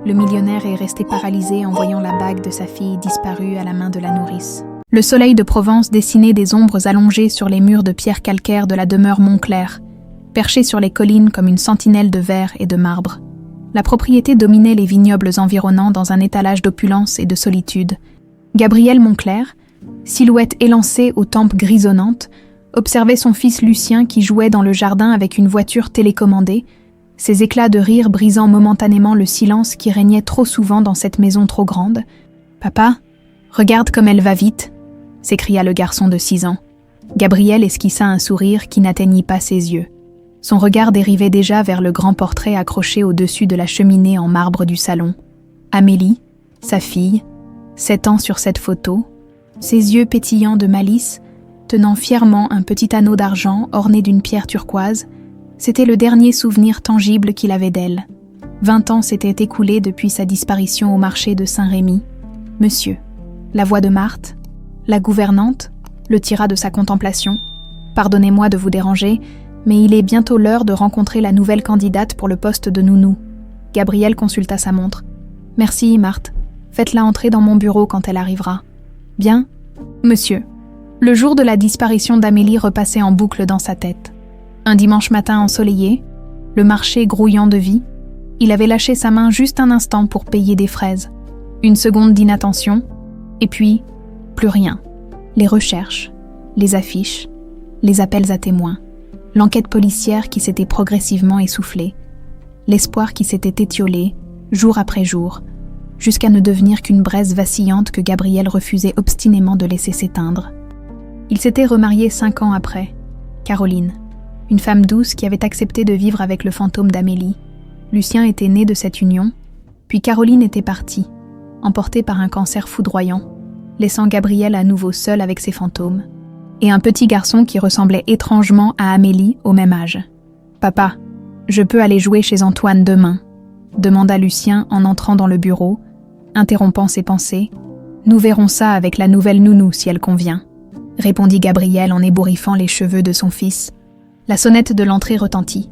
Le millionnaire est resté paralysé en voyant la bague de sa fille disparue à la main de la nourrice. Le soleil de Provence dessinait des ombres allongées sur les murs de pierre calcaire de la demeure Montclair, perchée sur les collines comme une sentinelle de verre et de marbre. La propriété dominait les vignobles environnants dans un étalage d'opulence et de solitude. Gabriel Montclair, silhouette élancée aux tempes grisonnantes, observait son fils Lucien qui jouait dans le jardin avec une voiture télécommandée, ses éclats de rire brisant momentanément le silence qui régnait trop souvent dans cette maison trop grande. « Papa, regarde comme elle va vite !» s'écria le garçon de 6 ans. Gabriel esquissa un sourire qui n'atteignit pas ses yeux. Son regard dérivait déjà vers le grand portrait accroché au-dessus de la cheminée en marbre du salon. Amélie, sa fille, 7 ans sur cette photo, ses yeux pétillants de malice, tenant fièrement un petit anneau d'argent orné d'une pierre turquoise, c'était le dernier souvenir tangible qu'il avait d'elle. 20 ans s'étaient écoulés depuis sa disparition au marché de Saint-Rémy. « Monsieur », la voix de Marthe, la gouvernante, le tira de sa contemplation. « Pardonnez-moi de vous déranger, mais il est bientôt l'heure de rencontrer la nouvelle candidate pour le poste de nounou. » Gabriel consulta sa montre. « Merci, Marthe. Faites-la entrer dans mon bureau quand elle arrivera. »« Bien, monsieur. » Le jour de la disparition d'Amélie repassait en boucle dans sa tête. Un dimanche matin ensoleillé, le marché grouillant de vie, il avait lâché sa main juste un instant pour payer des fraises. Une seconde d'inattention, et puis, plus rien. Les recherches, les affiches, les appels à témoins, l'enquête policière qui s'était progressivement essoufflée, l'espoir qui s'était étiolé, jour après jour, jusqu'à ne devenir qu'une braise vacillante que Gabriel refusait obstinément de laisser s'éteindre. Il s'était remarié 5 ans après, Caroline, une femme douce qui avait accepté de vivre avec le fantôme d'Amélie. Lucien était né de cette union, puis Caroline était partie, emportée par un cancer foudroyant, laissant Gabriel à nouveau seul avec ses fantômes, et un petit garçon qui ressemblait étrangement à Amélie au même âge. « Papa, je peux aller jouer chez Antoine demain ?» demanda Lucien en entrant dans le bureau, interrompant ses pensées. « Nous verrons ça avec la nouvelle nounou si elle convient », répondit Gabriel en ébouriffant les cheveux de son fils. La sonnette de l'entrée retentit.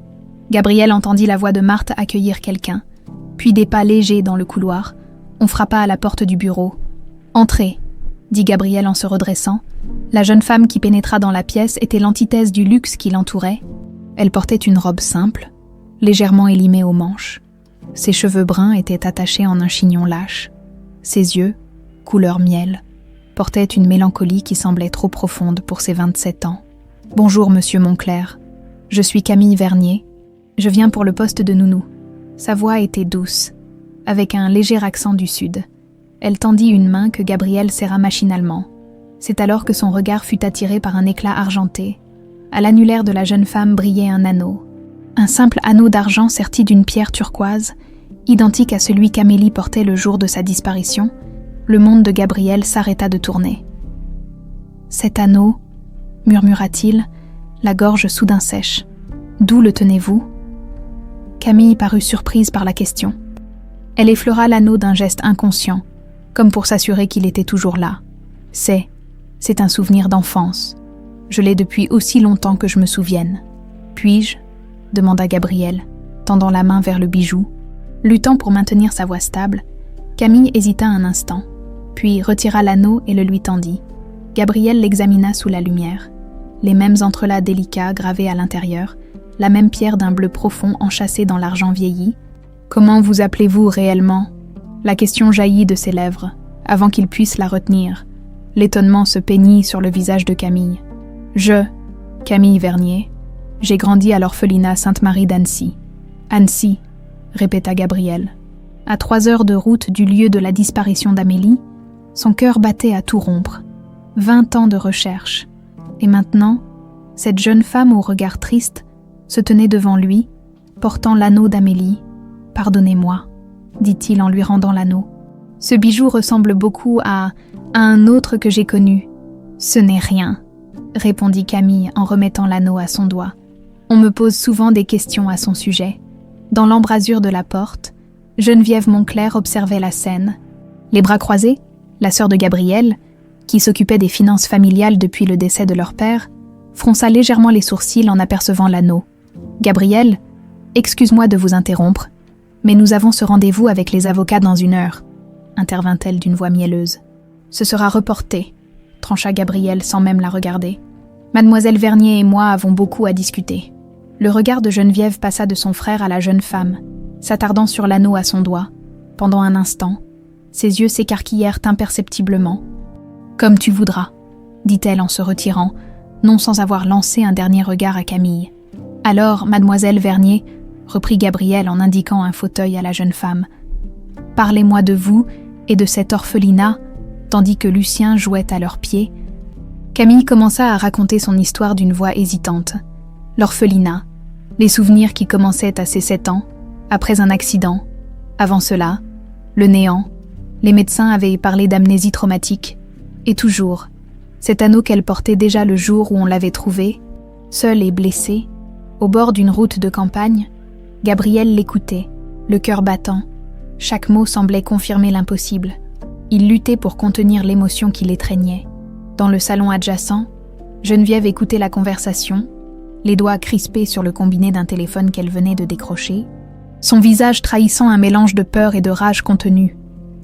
Gabriel entendit la voix de Marthe accueillir quelqu'un, puis des pas légers dans le couloir. On frappa à la porte du bureau. « Entrez », dit Gabriel en se redressant. La jeune femme qui pénétra dans la pièce était l'antithèse du luxe qui l'entourait. Elle portait une robe simple, légèrement élimée aux manches. Ses cheveux bruns étaient attachés en un chignon lâche. Ses yeux, couleur miel, portaient une mélancolie qui semblait trop profonde pour ses 27 ans. « Bonjour, monsieur Montclair. Je suis Camille Vernier. Je viens pour le poste de nounou. » Sa voix était douce, avec un léger accent du Sud. Elle tendit une main que Gabriel serra machinalement. C'est alors que son regard fut attiré par un éclat argenté. À l'annulaire de la jeune femme brillait un anneau. Un simple anneau d'argent serti d'une pierre turquoise, identique à celui qu'Amélie portait le jour de sa disparition. Le monde de Gabriel s'arrêta de tourner. « Cet anneau, murmura-t-il, la gorge soudain sèche. D'où le tenez-vous ? » Camille parut surprise par la question. Elle effleura l'anneau d'un geste inconscient, comme pour s'assurer qu'il était toujours là. « C'est un souvenir d'enfance. Je l'ai depuis aussi longtemps que je me souvienne. »« Puis-je » demanda Gabriel, tendant la main vers le bijou. Luttant pour maintenir sa voix stable, Camille hésita un instant, puis retira l'anneau et le lui tendit. Gabriel l'examina sous la lumière. Les mêmes entrelacs délicats gravés à l'intérieur, la même pierre d'un bleu profond enchâssée dans l'argent vieilli. « Comment vous appelez-vous réellement ?» La question jaillit de ses lèvres, avant qu'il puisse la retenir. L'étonnement se peignit sur le visage de Camille. « Camille Vernier, j'ai grandi à l'orphelinat Sainte-Marie d'Annecy. »« Annecy », répéta Gabriel. À 3 heures de route du lieu de la disparition d'Amélie, son cœur battait à tout rompre. 20 ans de recherche. Et maintenant, cette jeune femme au regard triste se tenait devant lui, portant l'anneau d'Amélie. « Pardonnez-moi », dit-il en lui rendant l'anneau. « Ce bijou ressemble beaucoup à un autre que j'ai connu. »« Ce n'est rien », répondit Camille en remettant l'anneau à son doigt. « On me pose souvent des questions à son sujet. » Dans l'embrasure de la porte, Geneviève Montclair observait la scène. Les bras croisés, la sœur de Gabriel, qui s'occupait des finances familiales depuis le décès de leur père, fronça légèrement les sourcils en apercevant l'anneau. « Gabriel, excuse-moi de vous interrompre, Mais nous avons ce rendez-vous avec les avocats dans 1 heure, intervint-elle d'une voix mielleuse. Ce sera reporté, trancha Gabrielle sans même la regarder. Mademoiselle Vernier et moi avons beaucoup à discuter. Le regard de Geneviève passa de son frère à la jeune femme, s'attardant sur l'anneau à son doigt. Pendant un instant, ses yeux s'écarquillèrent imperceptiblement. « Comme tu voudras », dit-elle en se retirant, non sans avoir lancé un dernier regard à Camille. « Alors, mademoiselle Vernier, » reprit Gabrielle en indiquant un fauteuil à la jeune femme, « parlez-moi de vous et de cet orphelinat, tandis que Lucien jouait à leurs pieds. » Camille commença à raconter son histoire d'une voix hésitante. L'orphelinat, les souvenirs qui commençaient à ses 7 ans, après un accident. Avant cela, le néant. Les médecins avaient parlé d'amnésie traumatique. Et toujours, cet anneau qu'elle portait déjà le jour où on l'avait trouvé, seule et blessée, au bord d'une route de campagne. Gabrielle l'écoutait, le cœur battant. Chaque mot semblait confirmer l'impossible. Il luttait pour contenir l'émotion qui l'étreignait. Dans le salon adjacent, Geneviève écoutait la conversation, les doigts crispés sur le combiné d'un téléphone qu'elle venait de décrocher, son visage trahissant un mélange de peur et de rage contenue.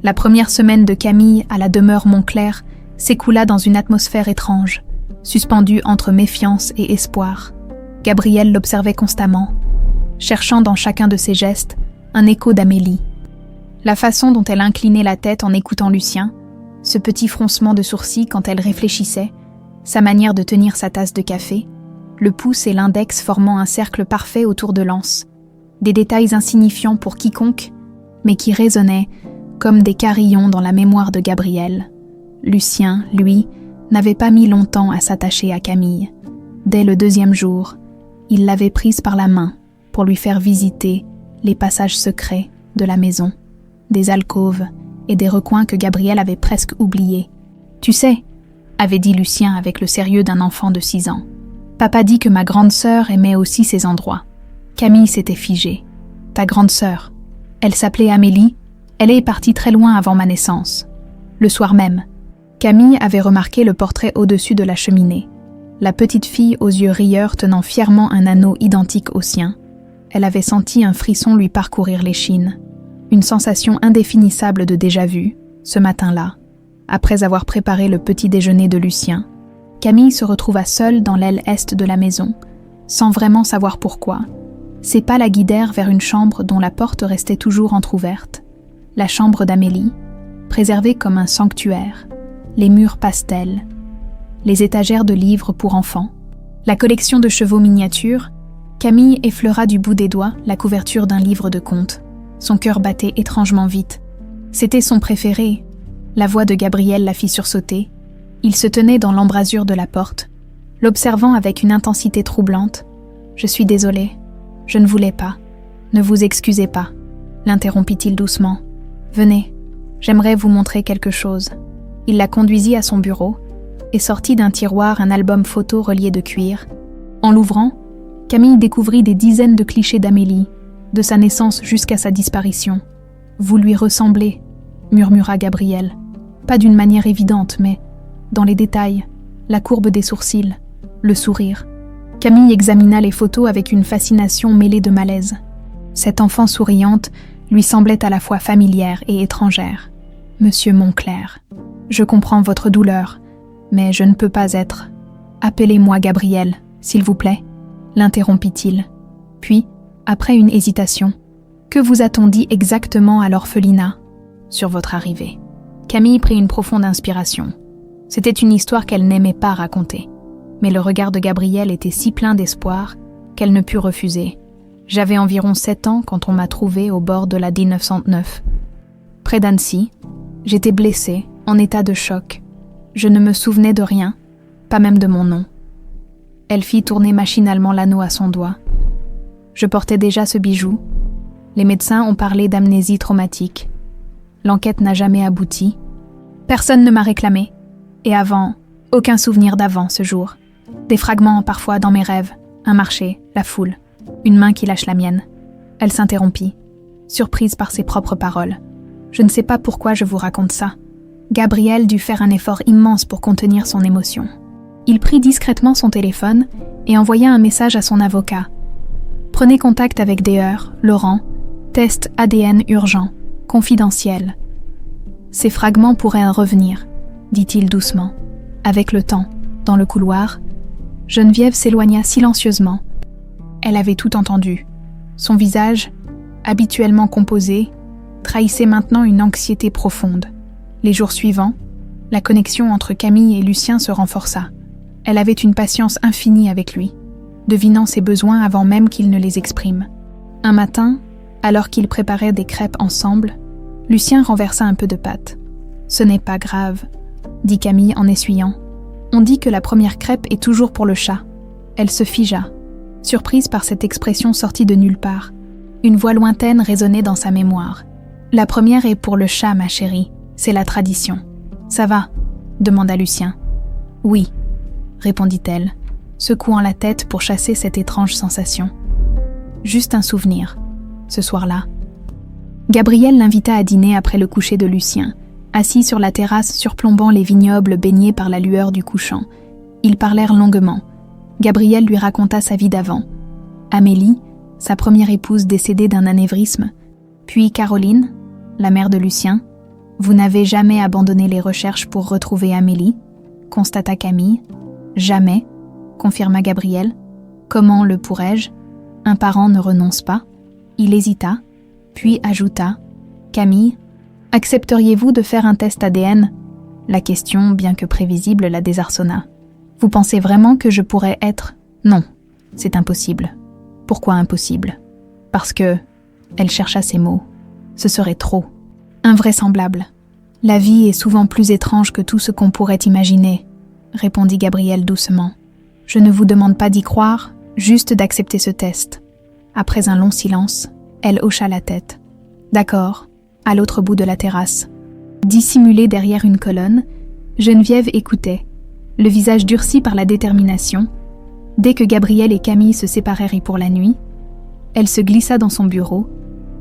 La première semaine de Camille à la demeure Montclair s'écoula dans une atmosphère étrange, suspendue entre méfiance et espoir. Gabrielle l'observait constamment, cherchant dans chacun de ses gestes un écho d'Amélie. La façon dont elle inclinait la tête en écoutant Lucien, ce petit froncement de sourcils quand elle réfléchissait, sa manière de tenir sa tasse de café, le pouce et l'index formant un cercle parfait autour de l'anse. Des détails insignifiants pour quiconque, mais qui résonnaient comme des carillons dans la mémoire de Gabrielle. Lucien, lui, n'avait pas mis longtemps à s'attacher à Camille. Dès le 2e jour, il l'avait prise par la main pour lui faire visiter les passages secrets de la maison, des alcôves et des recoins que Gabrielle avait presque oubliés. « Tu sais », avait dit Lucien avec le sérieux d'un enfant de 6 ans, « papa dit que ma grande sœur aimait aussi ces endroits. » Camille s'était figée. « Ta grande sœur. Elle s'appelait Amélie. Elle est partie très loin avant ma naissance. » Le soir même, Camille avait remarqué le portrait au-dessus de la cheminée. La petite fille aux yeux rieurs tenant fièrement un anneau identique au sien. Elle avait senti un frisson lui parcourir l'échine. Une sensation indéfinissable de déjà-vu, ce matin-là. Après avoir préparé le petit déjeuner de Lucien, Camille se retrouva seule dans l'aile est de la maison, sans vraiment savoir pourquoi. Ses pas la guidèrent vers une chambre dont la porte restait toujours entr'ouverte. La chambre d'Amélie, préservée comme un sanctuaire. Les murs pastels, les étagères de livres pour enfants, la collection de chevaux miniatures. Camille effleura du bout des doigts la couverture d'un livre de contes. Son cœur battait étrangement vite. C'était son préféré. La voix de Gabrielle la fit sursauter. Il se tenait dans l'embrasure de la porte, l'observant avec une intensité troublante. « Je suis désolé. Je ne voulais pas. Ne vous excusez pas, » l'interrompit-il doucement. « Venez, j'aimerais vous montrer quelque chose. » Il la conduisit à son bureau et sortit d'un tiroir un album photo relié de cuir. En l'ouvrant, Camille découvrit des dizaines de clichés d'Amélie, de sa naissance jusqu'à sa disparition. « Vous lui ressemblez », murmura Gabrielle. Pas d'une manière évidente, mais dans les détails, la courbe des sourcils, le sourire. Camille examina les photos avec une fascination mêlée de malaise. Cette enfant souriante lui semblait à la fois familière et étrangère. « Monsieur Montclair, je comprends votre douleur, mais je ne peux pas être. Appelez-moi Gabrielle, s'il vous plaît, » l'interrompit-il. Puis, après une hésitation, « Que vous a-t-on dit exactement à l'orphelinat sur votre arrivée ?» Camille prit une profonde inspiration. C'était une histoire qu'elle n'aimait pas raconter. Mais le regard de Gabrielle était si plein d'espoir qu'elle ne put refuser. « J'avais environ 7 ans quand on m'a trouvée au bord de la D909. Près d'Annecy, j'étais blessée, en état de choc. Je ne me souvenais de rien, pas même de mon nom. » Elle fit tourner machinalement l'anneau à son doigt. « Je portais déjà ce bijou. Les médecins ont parlé d'amnésie traumatique. L'enquête n'a jamais abouti. Personne ne m'a réclamé. Et avant, aucun souvenir d'avant ce jour. Des fragments parfois dans mes rêves, un marché, la foule, une main qui lâche la mienne. » Elle s'interrompit, surprise par ses propres paroles. « Je ne sais pas pourquoi je vous raconte ça. » Gabrielle dut faire un effort immense pour contenir son émotion. Il prit discrètement son téléphone et envoya un message à son avocat. « Prenez contact avec Deher, Laurent, Test ADN urgent, confidentiel. Ces fragments pourraient revenir, dit-il doucement. Avec le temps, dans le couloir, Geneviève s'éloigna silencieusement. Elle avait tout entendu. Son visage, habituellement composé, trahissait maintenant une anxiété profonde. Les jours suivants, la connexion entre Camille et Lucien se renforça. Elle avait une patience infinie avec lui, devinant ses besoins avant même qu'il ne les exprime. Un matin, alors qu'ils préparaient des crêpes ensemble, Lucien renversa un peu de pâte. « Ce n'est pas grave », dit Camille en essuyant. « On dit que la première crêpe est toujours pour le chat. » Elle se figea, surprise par cette expression sortie de nulle part. Une voix lointaine résonnait dans sa mémoire. « La première est pour le chat, ma chérie. C'est la tradition. »« Ça va ?» demanda Lucien. « Oui », répondit-elle, secouant la tête pour chasser cette étrange sensation. Juste un souvenir, ce soir-là. Gabriel l'invita à dîner après le coucher de Lucien, assis sur la terrasse surplombant les vignobles baignés par la lueur du couchant. Ils parlèrent longuement. Gabriel lui raconta sa vie d'avant. Amélie, sa première épouse décédée d'un anévrisme, puis Caroline, la mère de Lucien. « Vous n'avez jamais abandonné les recherches pour retrouver Amélie ?» constata Camille. « Jamais », confirma Gabriel. « Comment le pourrais-je ? Un parent ne renonce pas. » Il hésita, puis ajouta « Camille, accepteriez-vous de faire un test ADN ?» La question, bien que prévisible, la désarçonna. « Vous pensez vraiment que je pourrais être… » « Non, c'est impossible. » « Pourquoi impossible ? » « Parce que… » Elle chercha ses mots. « Ce serait trop. Invraisemblable. La vie est souvent plus étrange que tout ce qu'on pourrait imaginer, » répondit Gabriel doucement. « Je ne vous demande pas d'y croire, juste d'accepter ce test. » Après un long silence, elle hocha la tête. « D'accord, à l'autre bout de la terrasse. » Dissimulée derrière une colonne, Geneviève écoutait, le visage durci par la détermination. Dès que Gabriel et Camille se séparèrent pour la nuit, elle se glissa dans son bureau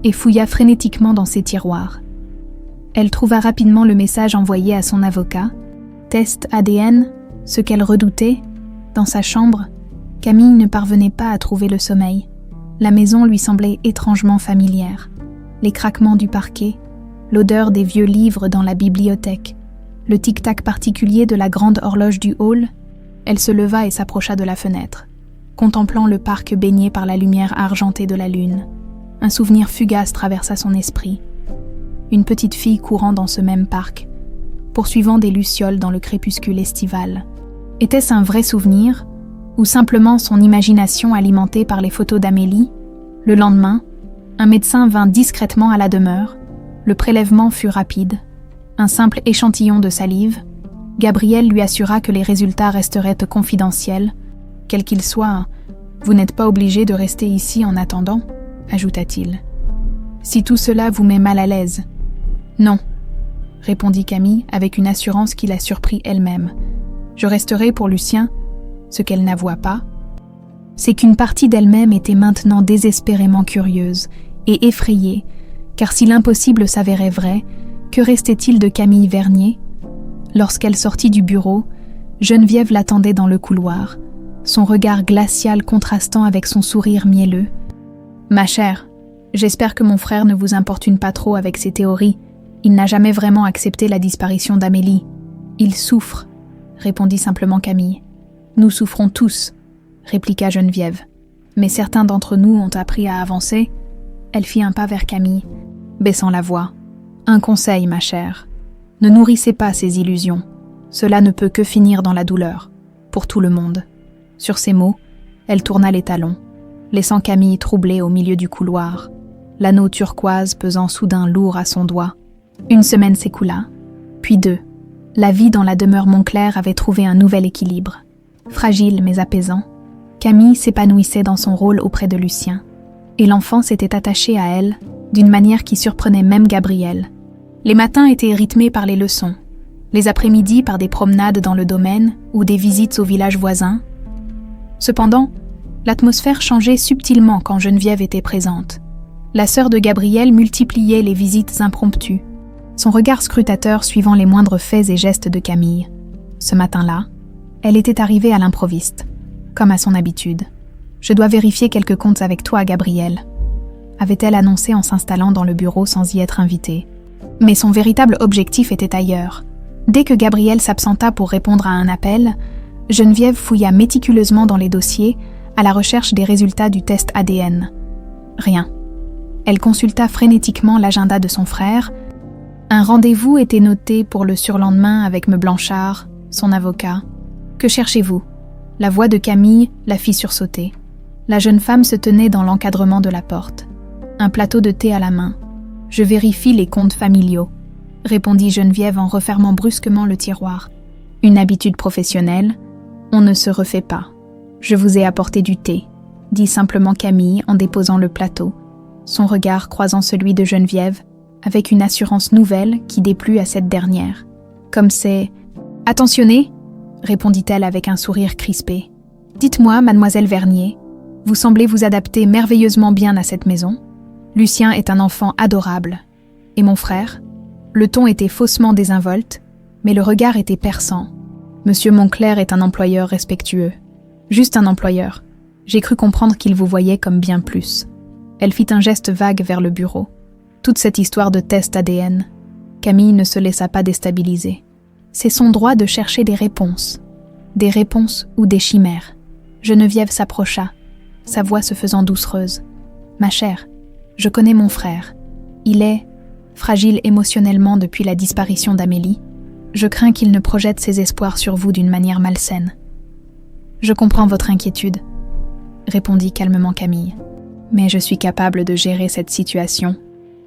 et fouilla frénétiquement dans ses tiroirs. Elle trouva rapidement le message envoyé à son avocat. Test ADN, ce qu'elle redoutait. Dans sa chambre, Camille ne parvenait pas à trouver le sommeil. La maison lui semblait étrangement familière. Les craquements du parquet, l'odeur des vieux livres dans la bibliothèque, le tic-tac particulier de la grande horloge du hall. Elle se leva et s'approcha de la fenêtre, contemplant le parc baigné par la lumière argentée de la lune. Un souvenir fugace traversa son esprit. Une petite fille courant dans ce même parc, poursuivant des lucioles dans le crépuscule estival. Était-ce un vrai souvenir, ou simplement son imagination alimentée par les photos d'Amélie? Le lendemain, un médecin vint discrètement à la demeure. Le prélèvement fut rapide. Un simple échantillon de salive. Gabriel lui assura que les résultats resteraient confidentiels. Quel qu'il soit, vous n'êtes pas obligé de rester ici en attendant, ajouta-t-il. Si tout cela vous met mal à l'aise. Non, répondit Camille avec une assurance qui la surprit elle-même. Je resterai pour Lucien, ce qu'elle n'avoua pas. C'est qu'une partie d'elle-même était maintenant désespérément curieuse et effrayée, car si l'impossible s'avérait vrai, que restait-il de Camille Vernier? Lorsqu'elle sortit du bureau, Geneviève l'attendait dans le couloir, son regard glacial contrastant avec son sourire mielleux. « Ma chère, j'espère que mon frère ne vous importune pas trop avec ses théories. Il n'a jamais vraiment accepté la disparition d'Amélie. Il souffre, » répondit simplement Camille. « Nous souffrons tous, » répliqua Geneviève. « Mais certains d'entre nous ont appris à avancer. » Elle fit un pas vers Camille, baissant la voix. « Un conseil, ma chère. Ne nourrissez pas ces illusions. Cela ne peut que finir dans la douleur, pour tout le monde. » Sur ces mots, elle tourna les talons, laissant Camille troublée au milieu du couloir, l'anneau turquoise pesant soudain lourd à son doigt. Une semaine s'écoula, puis 2. La vie dans la demeure Montclair avait trouvé un nouvel équilibre. Fragile mais apaisant, Camille s'épanouissait dans son rôle auprès de Lucien, et l'enfant s'était attaché à elle d'une manière qui surprenait même Gabriel. Les matins étaient rythmés par les leçons, les après-midi par des promenades dans le domaine ou des visites au village voisin. Cependant, l'atmosphère changeait subtilement quand Geneviève était présente. La sœur de Gabriel multipliait les visites impromptues, son regard scrutateur suivant les moindres faits et gestes de Camille. Ce matin-là, elle était arrivée à l'improviste, comme à son habitude. « Je dois vérifier quelques comptes avec toi, Gabriel. » avait-elle annoncé en s'installant dans le bureau sans y être invitée. Mais son véritable objectif était ailleurs. Dès que Gabriel s'absenta pour répondre à un appel, Geneviève fouilla méticuleusement dans les dossiers à la recherche des résultats du test ADN. Rien. Elle consulta frénétiquement l'agenda de son frère. Un rendez-vous était noté pour le surlendemain avec M. Blanchard, son avocat. « Que cherchez-vous » La voix de Camille la fit sursauter. La jeune femme se tenait dans l'encadrement de la porte, un plateau de thé à la main. « Je vérifie les comptes familiaux », répondit Geneviève en refermant brusquement le tiroir. « Une habitude professionnelle, on ne se refait pas. Je vous ai apporté du thé », dit simplement Camille en déposant le plateau, son regard croisant celui de Geneviève avec une assurance nouvelle qui déplut à cette dernière. Comme c'est « Attentionnez !» répondit-elle avec un sourire crispé. « Dites-moi, mademoiselle Vernier, vous semblez vous adapter merveilleusement bien à cette maison. Lucien est un enfant adorable. Et mon frère ?» Le ton était faussement désinvolte, mais le regard était perçant. « Monsieur Moncler est un employeur respectueux. Juste un employeur. J'ai cru comprendre qu'il vous voyait comme bien plus. » Elle fit un geste vague vers le bureau. Toute cette histoire de test ADN. Camille ne se laissa pas déstabiliser. C'est son droit de chercher des réponses ou des chimères. Geneviève s'approcha, sa voix se faisant doucereuse. « Ma chère, je connais mon frère. Il est fragile émotionnellement depuis la disparition d'Amélie. Je crains qu'il ne projette ses espoirs sur vous d'une manière malsaine. »« Je comprends votre inquiétude, » répondit calmement Camille. « Mais je suis capable de gérer cette situation. »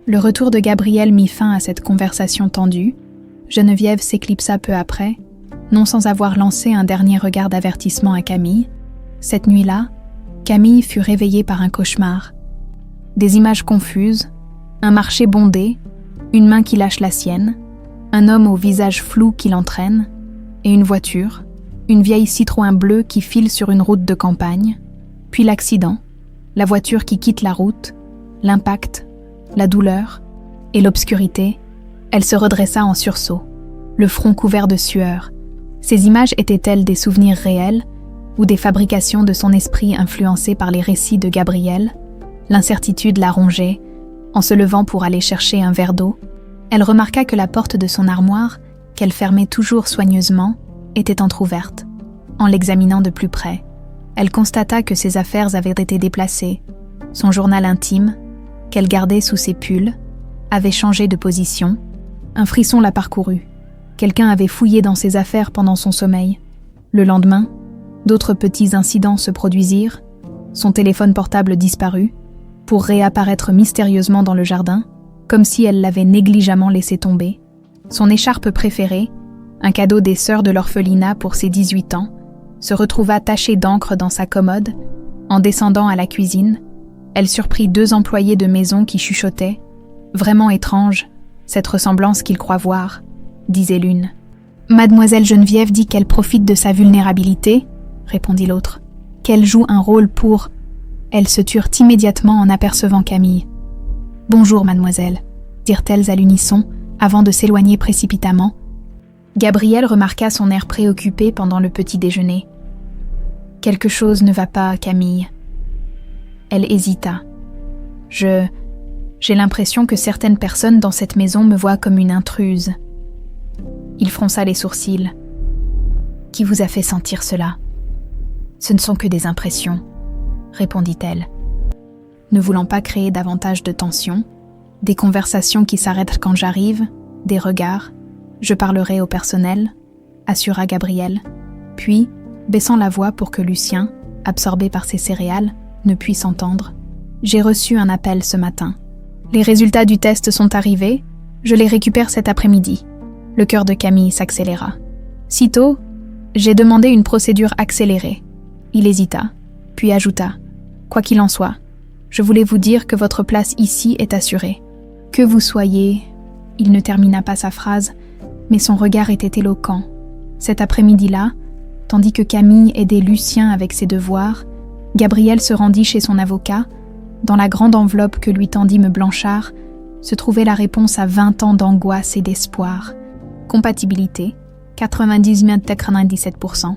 Le retour de Gabriel mit fin à cette conversation tendue. Geneviève s'éclipsa peu après, non sans avoir lancé un dernier regard d'avertissement à Camille. Cette nuit-là, Camille fut réveillée par un cauchemar. Des images confuses, un marché bondé, une main qui lâche la sienne, un homme au visage flou qui l'entraîne, et une voiture, une vieille Citroën bleue qui file sur une route de campagne, puis l'accident, la voiture qui quitte la route, l'impact, la douleur et l'obscurité. Elle se redressa en sursaut, le front couvert de sueur. Ces images étaient-elles des souvenirs réels ou des fabrications de son esprit influencées par les récits de Gabriel? L'incertitude la rongeait. En se levant pour aller chercher un verre d'eau, elle remarqua que la porte de son armoire, qu'elle fermait toujours soigneusement, était entr'ouverte. En l'examinant de plus près, elle constata que ses affaires avaient été déplacées. Son journal intime, qu'elle gardait sous ses pulls, avait changé de position. Un frisson la parcourut. Quelqu'un avait fouillé dans ses affaires pendant son sommeil. Le lendemain, d'autres petits incidents se produisirent. Son téléphone portable disparut, pour réapparaître mystérieusement dans le jardin, comme si elle l'avait négligemment laissé tomber. Son écharpe préférée, un cadeau des sœurs de l'orphelinat pour ses 18 ans, se retrouva tachée d'encre dans sa commode. En descendant à la cuisine, elle surprit 2 employés de maison qui chuchotaient. « Vraiment étrange, cette ressemblance qu'il croit voir », disait l'une. « Mademoiselle Geneviève dit qu'elle profite de sa vulnérabilité, » répondit l'autre. « Qu'elle joue un rôle pour... » Elles se turent immédiatement en apercevant Camille. « Bonjour, mademoiselle », dirent-elles à l'unisson, avant de s'éloigner précipitamment. Gabriel remarqua son air préoccupé pendant le petit déjeuner. « Quelque chose ne va pas, Camille. » Elle hésita. « J'ai l'impression que certaines personnes dans cette maison me voient comme une intruse. » Il fronça les sourcils. « Qui vous a fait sentir cela ? » « Ce ne sont que des impressions, » répondit-elle. Ne voulant pas créer davantage de tension, des conversations qui s'arrêtent quand j'arrive, des regards, je parlerai au personnel, assura Gabriel. Puis, baissant la voix pour que Lucien, absorbé par ses céréales, ne puisse entendre, j'ai reçu un appel ce matin. Les résultats du test sont arrivés, je les récupère cet après-midi. Le cœur de Camille s'accéléra. Sitôt, j'ai demandé une procédure accélérée. Il hésita, puis ajouta, quoi qu'il en soit, je voulais vous dire que votre place ici est assurée. Que vous soyez... Il ne termina pas sa phrase, mais son regard était éloquent. Cet après-midi-là, tandis que Camille aidait Lucien avec ses devoirs, Gabriel se rendit chez son avocat. Dans la grande enveloppe que lui tendit M. Blanchard, se trouvait la réponse à 20 ans d'angoisse et d'espoir. Compatibilité, 97%.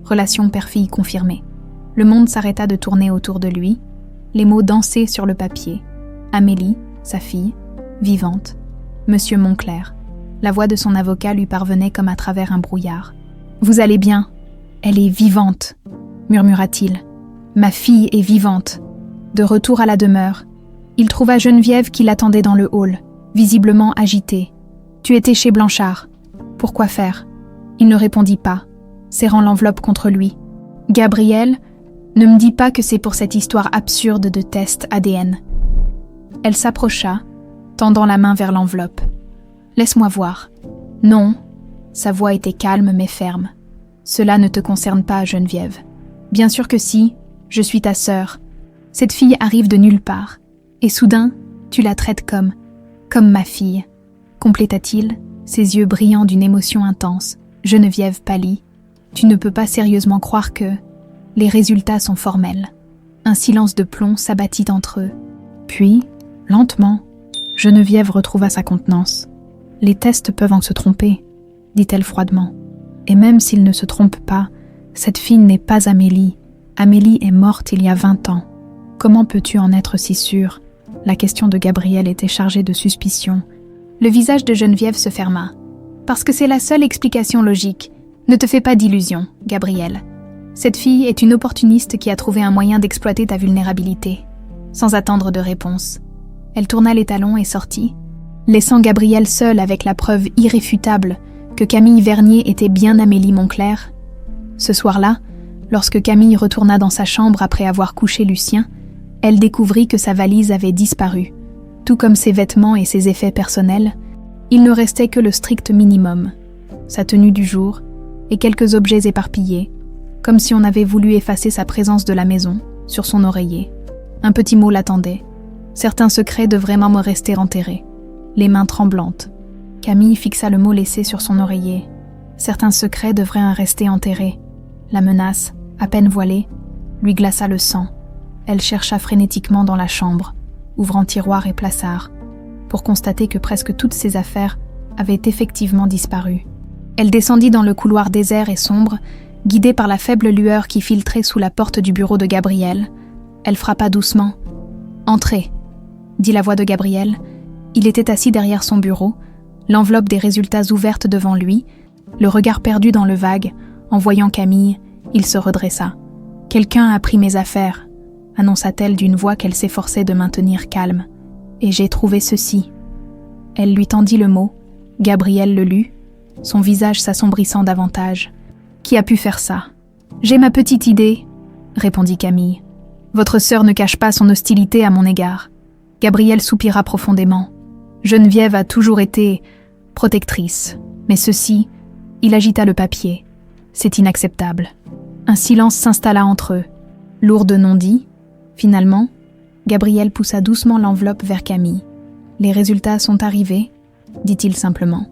Relation père-fille confirmée. Le monde s'arrêta de tourner autour de lui. Les mots dansaient sur le papier. Amélie, sa fille, vivante. Monsieur Montclair. La voix de son avocat lui parvenait comme à travers un brouillard. « Vous allez bien ? Elle est vivante !» murmura-t-il. « Ma fille est vivante !» De retour à la demeure, il trouva Geneviève qui l'attendait dans le hall, visiblement agitée. « Tu étais chez Blanchard. Pourquoi faire ?» Il ne répondit pas, serrant l'enveloppe contre lui. « Gabrielle, ne me dis pas que c'est pour cette histoire absurde de test ADN. » Elle s'approcha, tendant la main vers l'enveloppe. « Laisse-moi voir. »« Non. » Sa voix était calme mais ferme. « Cela ne te concerne pas, Geneviève. »« Bien sûr que si. Je suis ta sœur. Cette fille arrive de nulle part. Et soudain, tu la traites comme ma fille. » Compléta-t-il, ses yeux brillants d'une émotion intense. Geneviève pâlit. « Tu ne peux pas sérieusement croire que... » Les résultats sont formels. Un silence de plomb s'abattit entre eux. Puis, lentement, Geneviève retrouva sa contenance. « Les tests peuvent en se tromper, » dit-elle froidement. « Et même s'ils ne se trompent pas, cette fille n'est pas Amélie. Amélie est morte il y a 20 ans. Comment peux-tu en être si sûre ?» La question de Gabrielle était chargée de suspicion. Le visage de Geneviève se ferma. « Parce que c'est la seule explication logique. Ne te fais pas d'illusions, Gabrielle. Cette fille est une opportuniste qui a trouvé un moyen d'exploiter ta vulnérabilité. » Sans attendre de réponse, elle tourna les talons et sortit, laissant Gabrielle seule avec la preuve irréfutable que Camille Vernier était bien Amélie Montclair. Ce soir-là, lorsque Camille retourna dans sa chambre après avoir couché Lucien, elle découvrit que sa valise avait disparu. Tout comme ses vêtements et ses effets personnels, il ne restait que le strict minimum, sa tenue du jour et quelques objets éparpillés, comme si on avait voulu effacer sa présence de la maison sur son oreiller. Un petit mot l'attendait. Certains secrets devraient même rester enterrés. Les mains tremblantes, Camille fixa le mot laissé sur son oreiller. Certains secrets devraient en rester enterrés. La menace, à peine voilée, lui glaça le sang. Elle chercha frénétiquement dans la chambre, ouvrant tiroirs et placards, pour constater que presque toutes ses affaires avaient effectivement disparu. Elle descendit dans le couloir désert et sombre, guidée par la faible lueur qui filtrait sous la porte du bureau de Gabriel. Elle frappa doucement. « Entrez !» dit la voix de Gabriel. Il était assis derrière son bureau, l'enveloppe des résultats ouverte devant lui, le regard perdu dans le vague. En voyant Camille, il se redressa. « Quelqu'un a pris mes affaires », annonça-t-elle d'une voix qu'elle s'efforçait de maintenir calme. « Et j'ai trouvé ceci. » Elle lui tendit le mot. Gabriel le lut, son visage s'assombrissant davantage. « Qui a pu faire ça ?»« J'ai ma petite idée, » répondit Camille. « Votre sœur ne cache pas son hostilité à mon égard. » Gabriel soupira profondément. Geneviève a toujours été protectrice, mais ceci, il agita le papier. C'est inacceptable. Un silence s'installa entre eux. Lourd de non-dits, finalement, Gabriel poussa doucement l'enveloppe vers Camille. « Les résultats sont arrivés », dit-il simplement.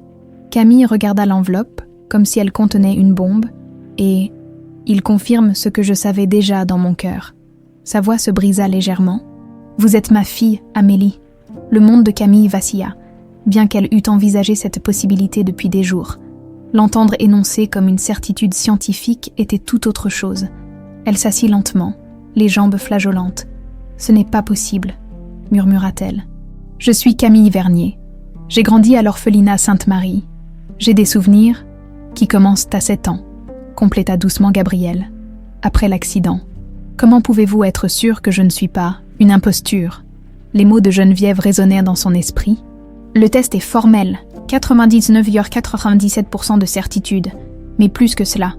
Camille regarda l'enveloppe, comme si elle contenait une bombe, et « il confirme ce que je savais déjà dans mon cœur ». Sa voix se brisa légèrement. « Vous êtes ma fille, Amélie. » Le monde de Camille vacilla, bien qu'elle eût envisagé cette possibilité depuis des jours. L'entendre énoncer comme une certitude scientifique était tout autre chose. Elle s'assit lentement, les jambes flageolantes. « Ce n'est pas possible, » murmura-t-elle. « Je suis Camille Vernier. J'ai grandi à l'orphelinat Sainte-Marie. J'ai des souvenirs qui commencent à 7 ans, » compléta doucement Gabriel. « Après l'accident. Comment pouvez-vous être sûr que je ne suis pas une imposture ?» Les mots de Geneviève résonnèrent dans son esprit. « Le test est formel, 99,97% de certitude, mais plus que cela. »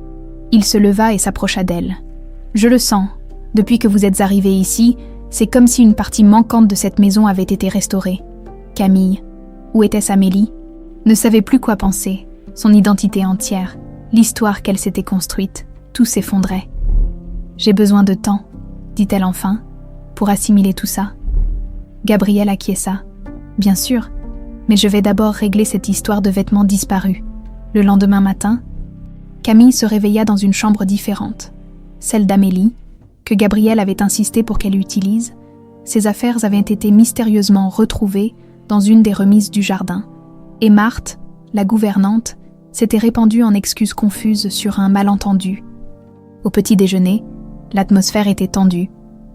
Il se leva et s'approcha d'elle. « Je le sens. Depuis que vous êtes arrivée ici, c'est comme si une partie manquante de cette maison avait été restaurée. Camille, où était-ce Amélie, ne savait plus quoi penser. Son identité entière, l'histoire qu'elle s'était construite, tout s'effondrait. « J'ai besoin de temps, » dit-elle enfin, « pour assimiler tout ça. » Gabriel acquiesça. « Bien sûr, mais je vais d'abord régler cette histoire de vêtements disparus. » Le lendemain matin, Camille se réveilla dans une chambre différente, celle d'Amélie, que Gabriel avait insisté pour qu'elle utilise. Ses affaires avaient été mystérieusement retrouvées dans une des remises du jardin, et Marthe, la gouvernante, s'était répandue en excuses confuses sur un malentendu. Au petit déjeuner, l'atmosphère était tendue,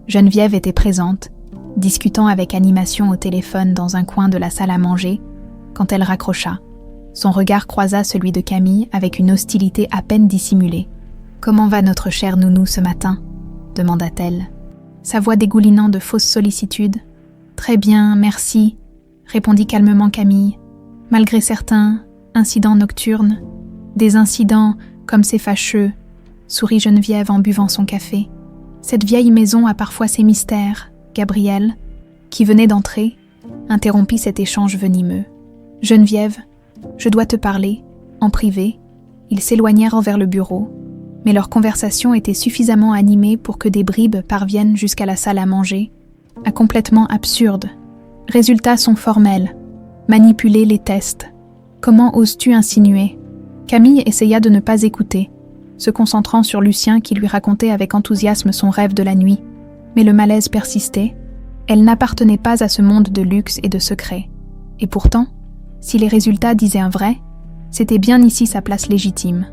Geneviève était présente, discutant avec animation au téléphone dans un coin de la salle à manger, quand elle raccrocha. Son regard croisa celui de Camille avec une hostilité à peine dissimulée. « Comment va notre chère nounou ce matin ?» demanda-t-elle, sa voix dégoulinant de fausse sollicitude. « Très bien, merci », répondit calmement Camille, malgré certains incidents nocturnes. « Des incidents comme c'est fâcheux », sourit Geneviève en buvant son café. « Cette vieille maison a parfois ses mystères. » Gabriel, qui venait d'entrer, interrompit cet échange venimeux. « Geneviève, je dois te parler, en privé. » Ils s'éloignèrent vers le bureau, mais leur conversation était suffisamment animée pour que des bribes parviennent jusqu'à la salle à manger, à complètement absurde. Résultats sont formels. Manipuler les tests. Comment oses-tu insinuer ? Camille essaya de ne pas écouter, se concentrant sur Lucien qui lui racontait avec enthousiasme son rêve de la nuit. Mais le malaise persistait. Elle n'appartenait pas à ce monde de luxe et de secrets. Et pourtant, si les résultats disaient un vrai, c'était bien ici sa place légitime.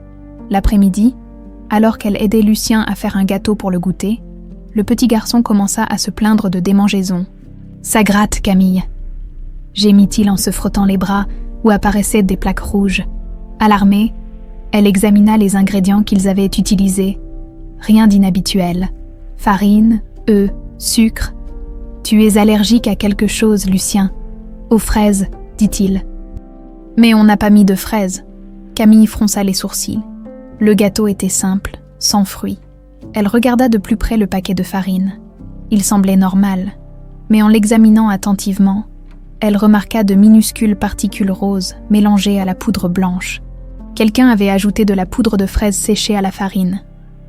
L'après-midi, alors qu'elle aidait Lucien à faire un gâteau pour le goûter, le petit garçon commença à se plaindre de démangeaisons. « Ça gratte, Camille !» gémit-il en se frottant les bras où apparaissaient des plaques rouges. Alarmée, elle examina les ingrédients qu'ils avaient utilisés. Rien d'inhabituel. Farine, œufs, sucre. « Tu es allergique à quelque chose, Lucien. Aux fraises, dit-il. » « Mais on n'a pas mis de fraises. » Camille fronça les sourcils. Le gâteau était simple, sans fruits. Elle regarda de plus près le paquet de farine. Il semblait normal, mais en l'examinant attentivement, elle remarqua de minuscules particules roses mélangées à la poudre blanche. Quelqu'un avait ajouté de la poudre de fraise séchée à la farine.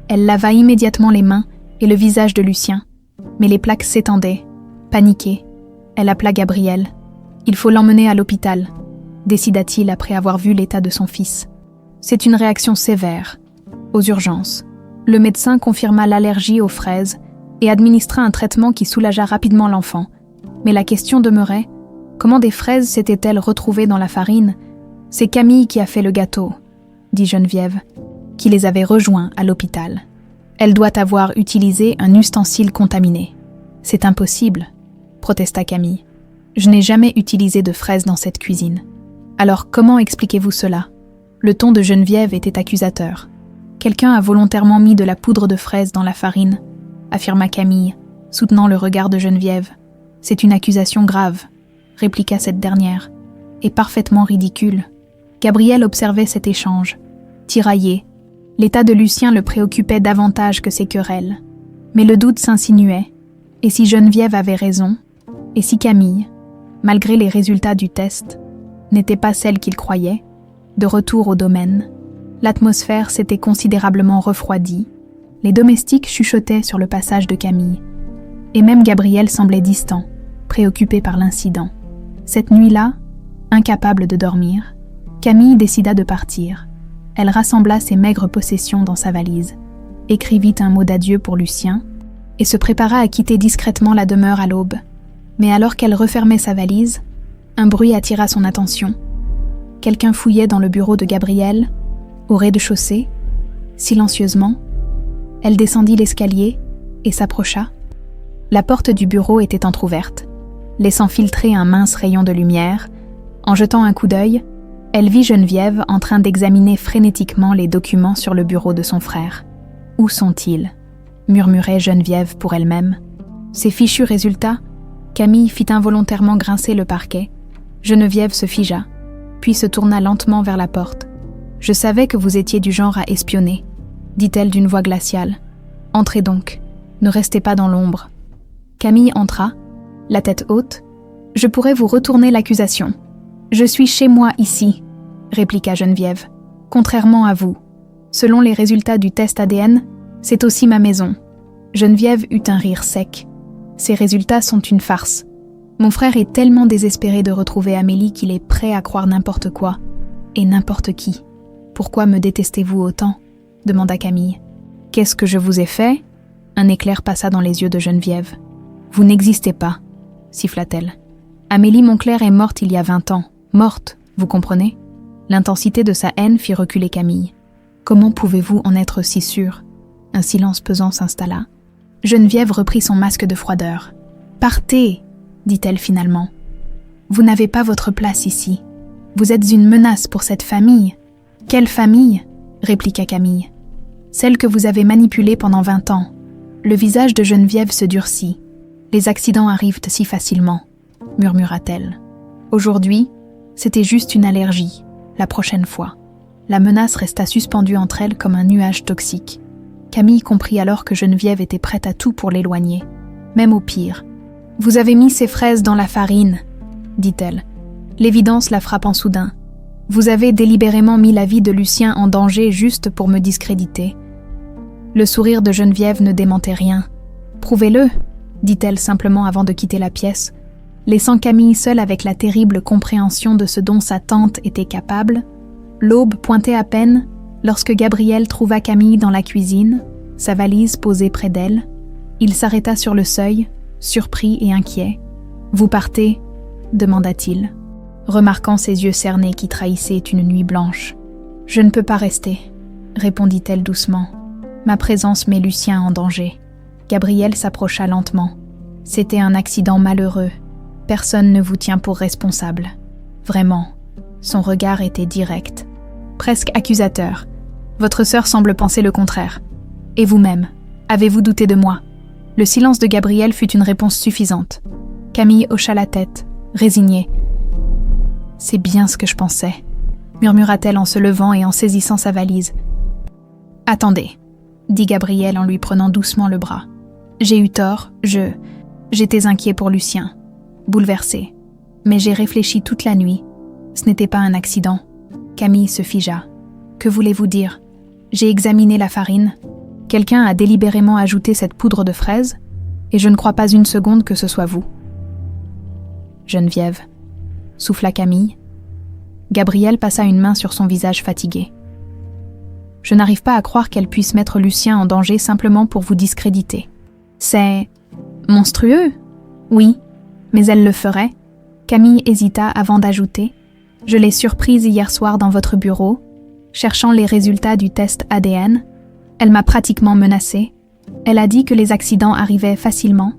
Elle lava immédiatement les mains et le visage de Lucien, mais les plaques s'étendaient. Paniquée, elle appela Gabriel. « Il faut l'emmener à l'hôpital », décida-t-il après avoir vu l'état de son fils. « C'est une réaction sévère. Aux urgences. » Le médecin confirma l'allergie aux fraises et administra un traitement qui soulagea rapidement l'enfant. Mais la question demeurait, comment des fraises s'étaient-elles retrouvées dans la farine ? « C'est Camille qui a fait le gâteau, » dit Geneviève, qui les avait rejoints à l'hôpital. « Elle doit avoir utilisé un ustensile contaminé. »« C'est impossible, » protesta Camille. « Je n'ai jamais utilisé de fraises dans cette cuisine. » Alors comment expliquez-vous cela ? Le ton de Geneviève était accusateur. « Quelqu'un a volontairement mis de la poudre de fraise dans la farine, » affirma Camille, soutenant le regard de Geneviève. « C'est une accusation grave, » répliqua cette dernière, « et parfaitement ridicule. » Gabriel observait cet échange. Tiraillé, l'état de Lucien le préoccupait davantage que ses querelles. Mais le doute s'insinuait. Et si Geneviève avait raison ? Et si Camille, malgré les résultats du test, n'était pas celle qu'il croyait ? De retour au domaine, l'atmosphère s'était considérablement refroidie. Les domestiques chuchotaient sur le passage de Camille. Et même Gabriel semblait distant, préoccupé par l'incident. Cette nuit-là, incapable de dormir, Camille décida de partir. Elle rassembla ses maigres possessions dans sa valise, écrivit un mot d'adieu pour Lucien et se prépara à quitter discrètement la demeure à l'aube. Mais alors qu'elle refermait sa valise, un bruit attira son attention. Quelqu'un fouillait dans le bureau de Gabriel, au rez-de-chaussée, silencieusement. Elle descendit l'escalier et s'approcha. La porte du bureau était entr'ouverte, laissant filtrer un mince rayon de lumière. En jetant un coup d'œil, elle vit Geneviève en train d'examiner frénétiquement les documents sur le bureau de son frère. « Où sont-ils » murmurait Geneviève pour elle-même. Ces fichus résultats, Camille fit involontairement grincer le parquet. Geneviève se figea, puis se tourna lentement vers la porte. « Je savais que vous étiez du genre à espionner, » dit-elle d'une voix glaciale. « Entrez donc, ne restez pas dans l'ombre. » Camille entra, la tête haute. « Je pourrais vous retourner l'accusation. »« Je suis chez moi ici, » répliqua Geneviève. « Contrairement à vous. Selon les résultats du test ADN, c'est aussi ma maison. » Geneviève eut un rire sec. « Ces résultats sont une farce. Mon frère est tellement désespéré de retrouver Amélie qu'il est prêt à croire n'importe quoi. Et n'importe qui. Pourquoi me détestez-vous autant ?» demanda Camille. « Qu'est-ce que je vous ai fait ?» Un éclair passa dans les yeux de Geneviève. « Vous n'existez pas, » siffla-t-elle. « Amélie Moncler est morte il y a 20 ans. Morte, vous comprenez ?» L'intensité de sa haine fit reculer Camille. « Comment pouvez-vous en être si sûre ?» Un silence pesant s'installa. Geneviève reprit son masque de froideur. « Partez, dit-elle finalement. Vous n'avez pas votre place ici. Vous êtes une menace pour cette famille. Quelle famille ? Répliqua Camille. Celle que vous avez manipulée pendant 20 ans. Le visage de Geneviève se durcit. Les accidents arrivent si facilement, murmura-t-elle. Aujourd'hui, c'était juste une allergie. La prochaine fois. La menace resta suspendue entre elles comme un nuage toxique. Camille comprit alors que Geneviève était prête à tout pour l'éloigner, même au pire. « Vous avez mis ces fraises dans la farine », dit-elle. L'évidence la frappant soudain. « Vous avez délibérément mis la vie de Lucien en danger juste pour me discréditer. » Le sourire de Geneviève ne démentait rien. « Prouvez-le », dit-elle simplement avant de quitter la pièce, laissant Camille seule avec la terrible compréhension de ce dont sa tante était capable. L'aube pointait à peine lorsque Gabriel trouva Camille dans la cuisine, sa valise posée près d'elle. Il s'arrêta sur le seuil, surpris et inquiet. « Vous partez ?» demanda-t-il, remarquant ses yeux cernés qui trahissaient une nuit blanche. « Je ne peux pas rester », répondit-elle doucement. « Ma présence met Lucien en danger. » Gabriel s'approcha lentement. « C'était un accident malheureux. Personne ne vous tient pour responsable. Vraiment. » Son regard était direct, presque accusateur. « Votre sœur semble penser le contraire. Et vous-même, avez-vous douté de moi ?» Le silence de Gabriel fut une réponse suffisante. Camille hocha la tête, résignée. « C'est bien ce que je pensais », murmura-t-elle en se levant et en saisissant sa valise. « Attendez », dit Gabriel en lui prenant doucement le bras. « J'ai eu tort, j'étais inquiet pour Lucien, bouleversé. Mais j'ai réfléchi toute la nuit. Ce n'était pas un accident. » Camille se figea. « Que voulez-vous dire ? J'ai examiné la farine. Quelqu'un a délibérément ajouté cette poudre de fraise, et je ne crois pas une seconde que ce soit vous. » « Geneviève, » souffla Camille. Gabriel passa une main sur son visage fatigué. « Je n'arrive pas à croire qu'elle puisse mettre Lucien en danger simplement pour vous discréditer. C'est monstrueux, oui, mais elle le ferait. » Camille hésita avant d'ajouter. « Je l'ai surprise hier soir dans votre bureau, cherchant les résultats du test ADN. Elle m'a pratiquement menacée. Elle a dit que les accidents arrivaient facilement,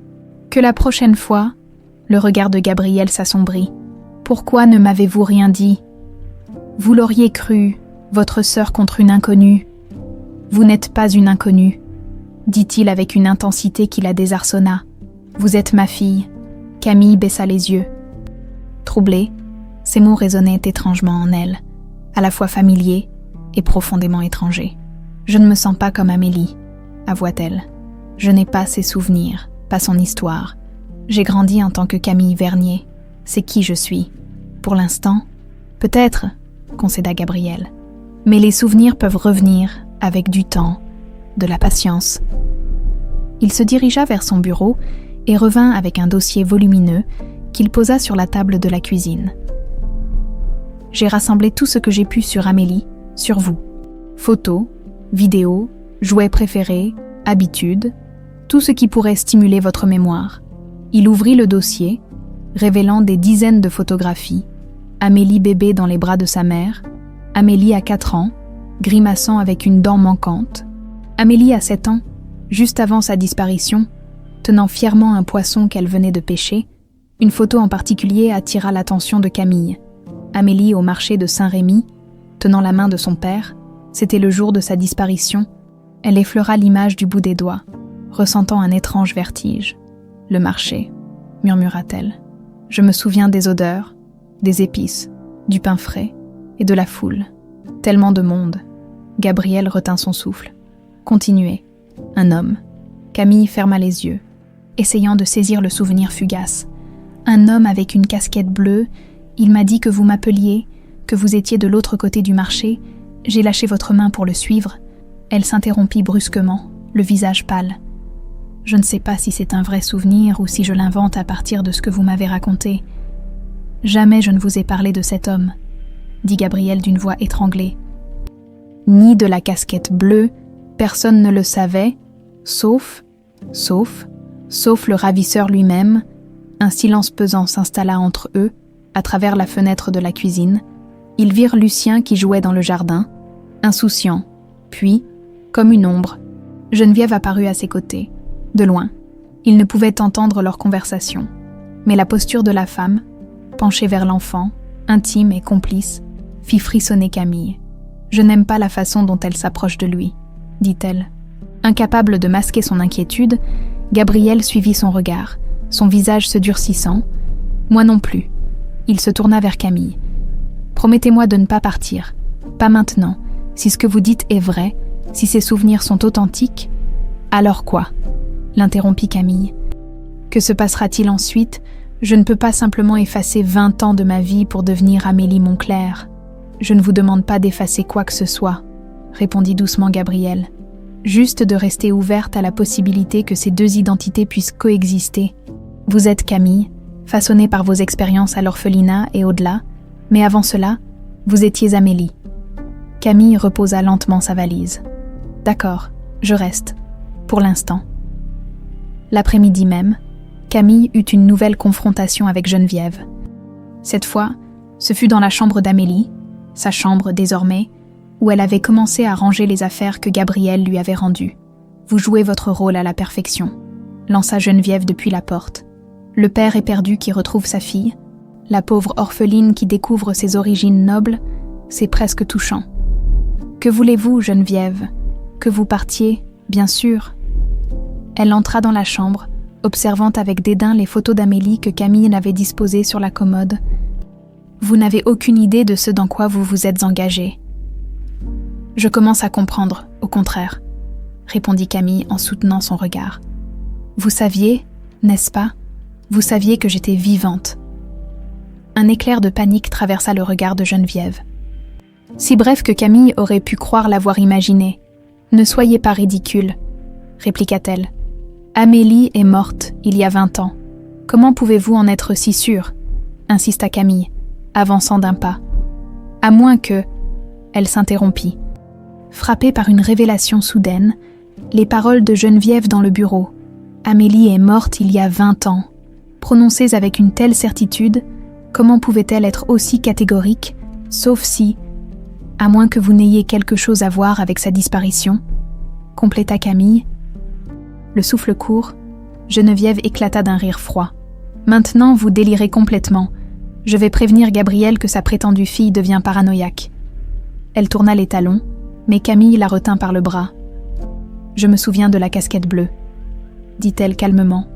que la prochaine fois... » Le regard de Gabriel s'assombrit. « Pourquoi ne m'avez-vous rien dit ? Vous l'auriez cru, votre sœur contre une inconnue. Vous n'êtes pas une inconnue, dit-il avec une intensité qui la désarçonna. Vous êtes ma fille. » Camille baissa les yeux. Troublée, ces mots résonnaient étrangement en elle, à la fois familiers et profondément étrangers. « Je ne me sens pas comme Amélie, » avoua-t-elle. « Je n'ai pas ses souvenirs, pas son histoire. J'ai grandi en tant que Camille Vernier. C'est qui je suis. Pour l'instant, peut-être, » concéda Gabriel. « Mais les souvenirs peuvent revenir avec du temps, de la patience. » Il se dirigea vers son bureau et revint avec un dossier volumineux qu'il posa sur la table de la cuisine. « J'ai rassemblé tout ce que j'ai pu sur Amélie, sur vous. Photos, vidéos, jouets préférés, habitudes, tout ce qui pourrait stimuler votre mémoire. » Il ouvrit le dossier, révélant des dizaines de photographies. Amélie bébé dans les bras de sa mère, Amélie à 4 ans, grimaçant avec une dent manquante, Amélie à 7 ans, juste avant sa disparition, tenant fièrement un poisson qu'elle venait de pêcher. Une photo en particulier attira l'attention de Camille. Amélie au marché de Saint-Rémy, tenant la main de son père, c'était le jour de sa disparition. Elle effleura l'image du bout des doigts, ressentant un étrange vertige. « Le marché », murmura-t-elle. « Je me souviens des odeurs, des épices, du pain frais et de la foule. Tellement de monde. » Gabriel retint son souffle. « Continuez. Un homme. » Camille ferma les yeux, essayant de saisir le souvenir fugace. « Un homme avec une casquette bleue. Il m'a dit que vous m'appeliez, que vous étiez de l'autre côté du marché. J'ai lâché votre main pour le suivre. » Elle s'interrompit brusquement, le visage pâle. Je ne sais pas si c'est un vrai souvenir ou si je l'invente à partir de ce que vous m'avez raconté. Jamais je ne vous ai parlé de cet homme, dit Gabriel d'une voix étranglée. Ni de la casquette bleue, personne ne le savait, sauf le ravisseur lui-même. Un silence pesant s'installa entre eux, à travers la fenêtre de la cuisine. Ils virent Lucien qui jouait dans le jardin, insouciant, puis, comme une ombre, Geneviève apparut à ses côtés. De loin, Il ne pouvait entendre leur conversation, mais la posture de la femme, penchée vers l'enfant, intime et complice, fit frissonner Camille. « Je n'aime pas la façon dont elle s'approche de lui », dit-elle. Incapable de masquer son inquiétude, Gabriel suivit son regard, son visage se durcissant. « Moi non plus. » Il se tourna vers Camille. « Promettez-moi de ne pas partir. Pas maintenant. Si ce que vous dites est vrai, si ces souvenirs sont authentiques, alors quoi ?» l'interrompit Camille. « Que se passera-t-il ensuite ? Je ne peux pas simplement effacer 20 ans de ma vie pour devenir Amélie Moncler. Je ne vous demande pas d'effacer quoi que ce soit, » répondit doucement Gabriel. « Juste de rester ouverte à la possibilité que ces deux identités puissent coexister. Vous êtes Camille, façonnée par vos expériences à l'orphelinat et au-delà, mais avant cela, vous étiez Amélie. » Camille reposa lentement sa valise. « D'accord, je reste, pour l'instant. » L'après-midi même, Camille eut une nouvelle confrontation avec Geneviève. Cette fois, ce fut dans la chambre d'Amélie, sa chambre désormais, où elle avait commencé à ranger les affaires que Gabriel lui avait rendues. « Vous jouez votre rôle à la perfection », lança Geneviève depuis la porte. Le père éperdu qui retrouve sa fille, la pauvre orpheline qui découvre ses origines nobles, c'est presque touchant. « Que voulez-vous, Geneviève ? Que vous partiez, bien sûr. » Elle entra dans la chambre, observant avec dédain les photos d'Amélie que Camille n'avait disposées sur la commode. « Vous n'avez aucune idée de ce dans quoi vous vous êtes engagée. »« Je commence à comprendre, au contraire, » répondit Camille en soutenant son regard. « Vous saviez, n'est-ce pas ? Vous saviez que j'étais vivante. » Un éclair de panique traversa le regard de Geneviève. Si bref que Camille aurait pu croire l'avoir imaginé. « Ne soyez pas ridicule, » répliqua-t-elle. « Amélie est morte il y a 20 ans. Comment pouvez-vous en être si sûre ?» insista Camille, avançant d'un pas. « À moins que... » Elle s'interrompit. Frappée par une révélation soudaine, les paroles de Geneviève dans le bureau. « Amélie est morte il y a 20 ans. » Prononcées avec une telle certitude, comment pouvait-elle être aussi catégorique, sauf si... À moins que vous n'ayez quelque chose à voir avec sa disparition, compléta Camille. Le souffle court, Geneviève éclata d'un rire froid. Maintenant, vous délirez complètement. Je vais prévenir Gabriel que sa prétendue fille devient paranoïaque. Elle tourna les talons, mais Camille la retint par le bras. Je me souviens de la casquette bleue, dit-elle calmement.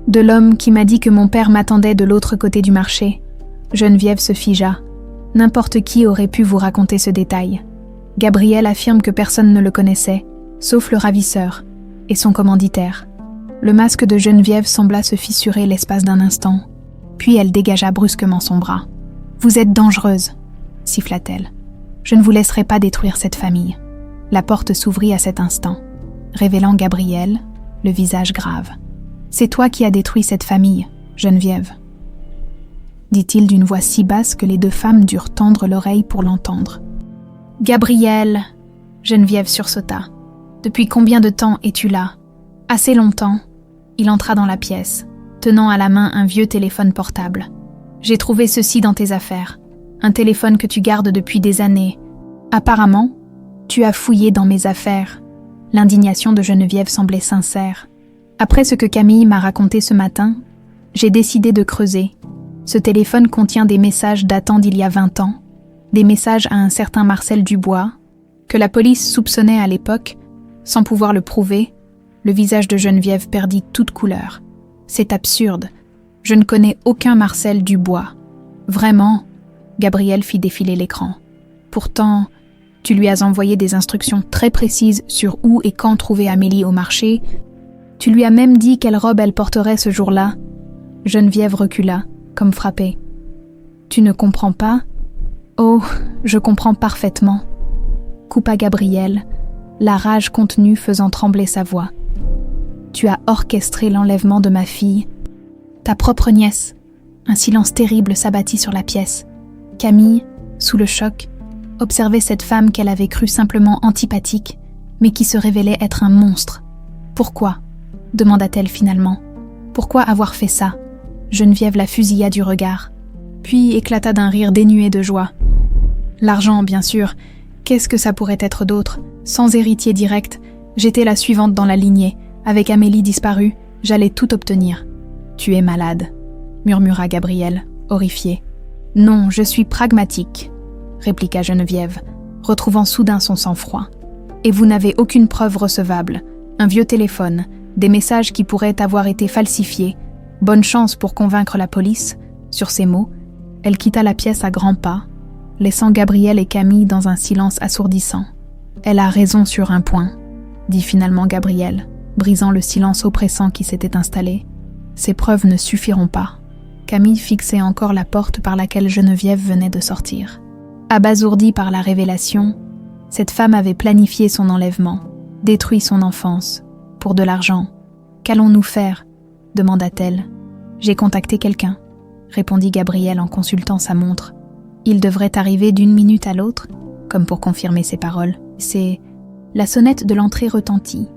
De l'homme qui m'a dit que mon père m'attendait de l'autre côté du marché. Geneviève se figea. N'importe qui aurait pu vous raconter ce détail. Gabriel affirme que personne ne le connaissait, sauf le ravisseur et son commanditaire. Le masque de Geneviève sembla se fissurer l'espace d'un instant, puis elle dégagea brusquement son bras. « Vous êtes dangereuse », siffla-t-elle. « Je ne vous laisserai pas détruire cette famille. » La porte s'ouvrit à cet instant, révélant Gabriel, le visage grave. « C'est toi qui as détruit cette famille, Geneviève, » dit-il d'une voix si basse que les deux femmes durent tendre l'oreille pour l'entendre. « Gabriel !» Geneviève sursauta. « Depuis combien de temps es-tu là ?»« Assez longtemps. » Il entra dans la pièce, tenant à la main un vieux téléphone portable. « J'ai trouvé ceci dans tes affaires. Un téléphone que tu gardes depuis des années. Apparemment, tu as fouillé dans mes affaires. » L'indignation de Geneviève semblait sincère. « Après ce que Camille m'a raconté ce matin, j'ai décidé de creuser. Ce téléphone contient des messages datant d'il y a 20 ans, des messages à un certain Marcel Dubois, que la police soupçonnait à l'époque, sans pouvoir le prouver. » Le visage de Geneviève perdit toute couleur. « C'est absurde. Je ne connais aucun Marcel Dubois. » « Vraiment ?» Gabriel fit défiler l'écran. « Pourtant, tu lui as envoyé des instructions très précises sur où et quand trouver Amélie au marché. Tu lui as même dit quelle robe elle porterait ce jour-là. » Geneviève recula, comme frappée. « Tu ne comprends pas ? » ?»« Oh, je comprends parfaitement. » coupa Gabriel, la rage contenue faisant trembler sa voix. « Tu as orchestré l'enlèvement de ma fille. Ta propre nièce. » Un silence terrible s'abattit sur la pièce. Camille, sous le choc, observait cette femme qu'elle avait crue simplement antipathique, mais qui se révélait être un monstre. « Pourquoi ?» demanda-t-elle finalement. « Pourquoi avoir fait ça ?» Geneviève la fusilla du regard, puis éclata d'un rire dénué de joie. « L'argent, bien sûr. Qu'est-ce que ça pourrait être d'autre ? Sans héritier direct, j'étais la suivante dans la lignée, avec Amélie disparue. J'allais tout obtenir. Tu es malade, murmura Gabriel, horrifié. Non, je suis pragmatique, répliqua Geneviève, retrouvant soudain son sang-froid. Et vous n'avez aucune preuve recevable, un vieux téléphone, des messages qui pourraient avoir été falsifiés. Bonne chance pour convaincre la police. Sur ces mots, elle quitta la pièce à grands pas, laissant Gabriel et Camille dans un silence assourdissant. Elle a raison sur un point, dit finalement Gabriel, brisant le silence oppressant qui s'était installé. Ces preuves ne suffiront pas. Camille fixait encore la porte par laquelle Geneviève venait de sortir. Abasourdie par la révélation, cette femme avait planifié son enlèvement, détruit son enfance, pour de l'argent. Qu'allons-nous faire ? Demanda-t-elle. J'ai contacté quelqu'un, répondit Gabriel en consultant sa montre. Il devrait arriver d'une minute à l'autre, comme pour confirmer ses paroles. La sonnette de l'entrée retentit.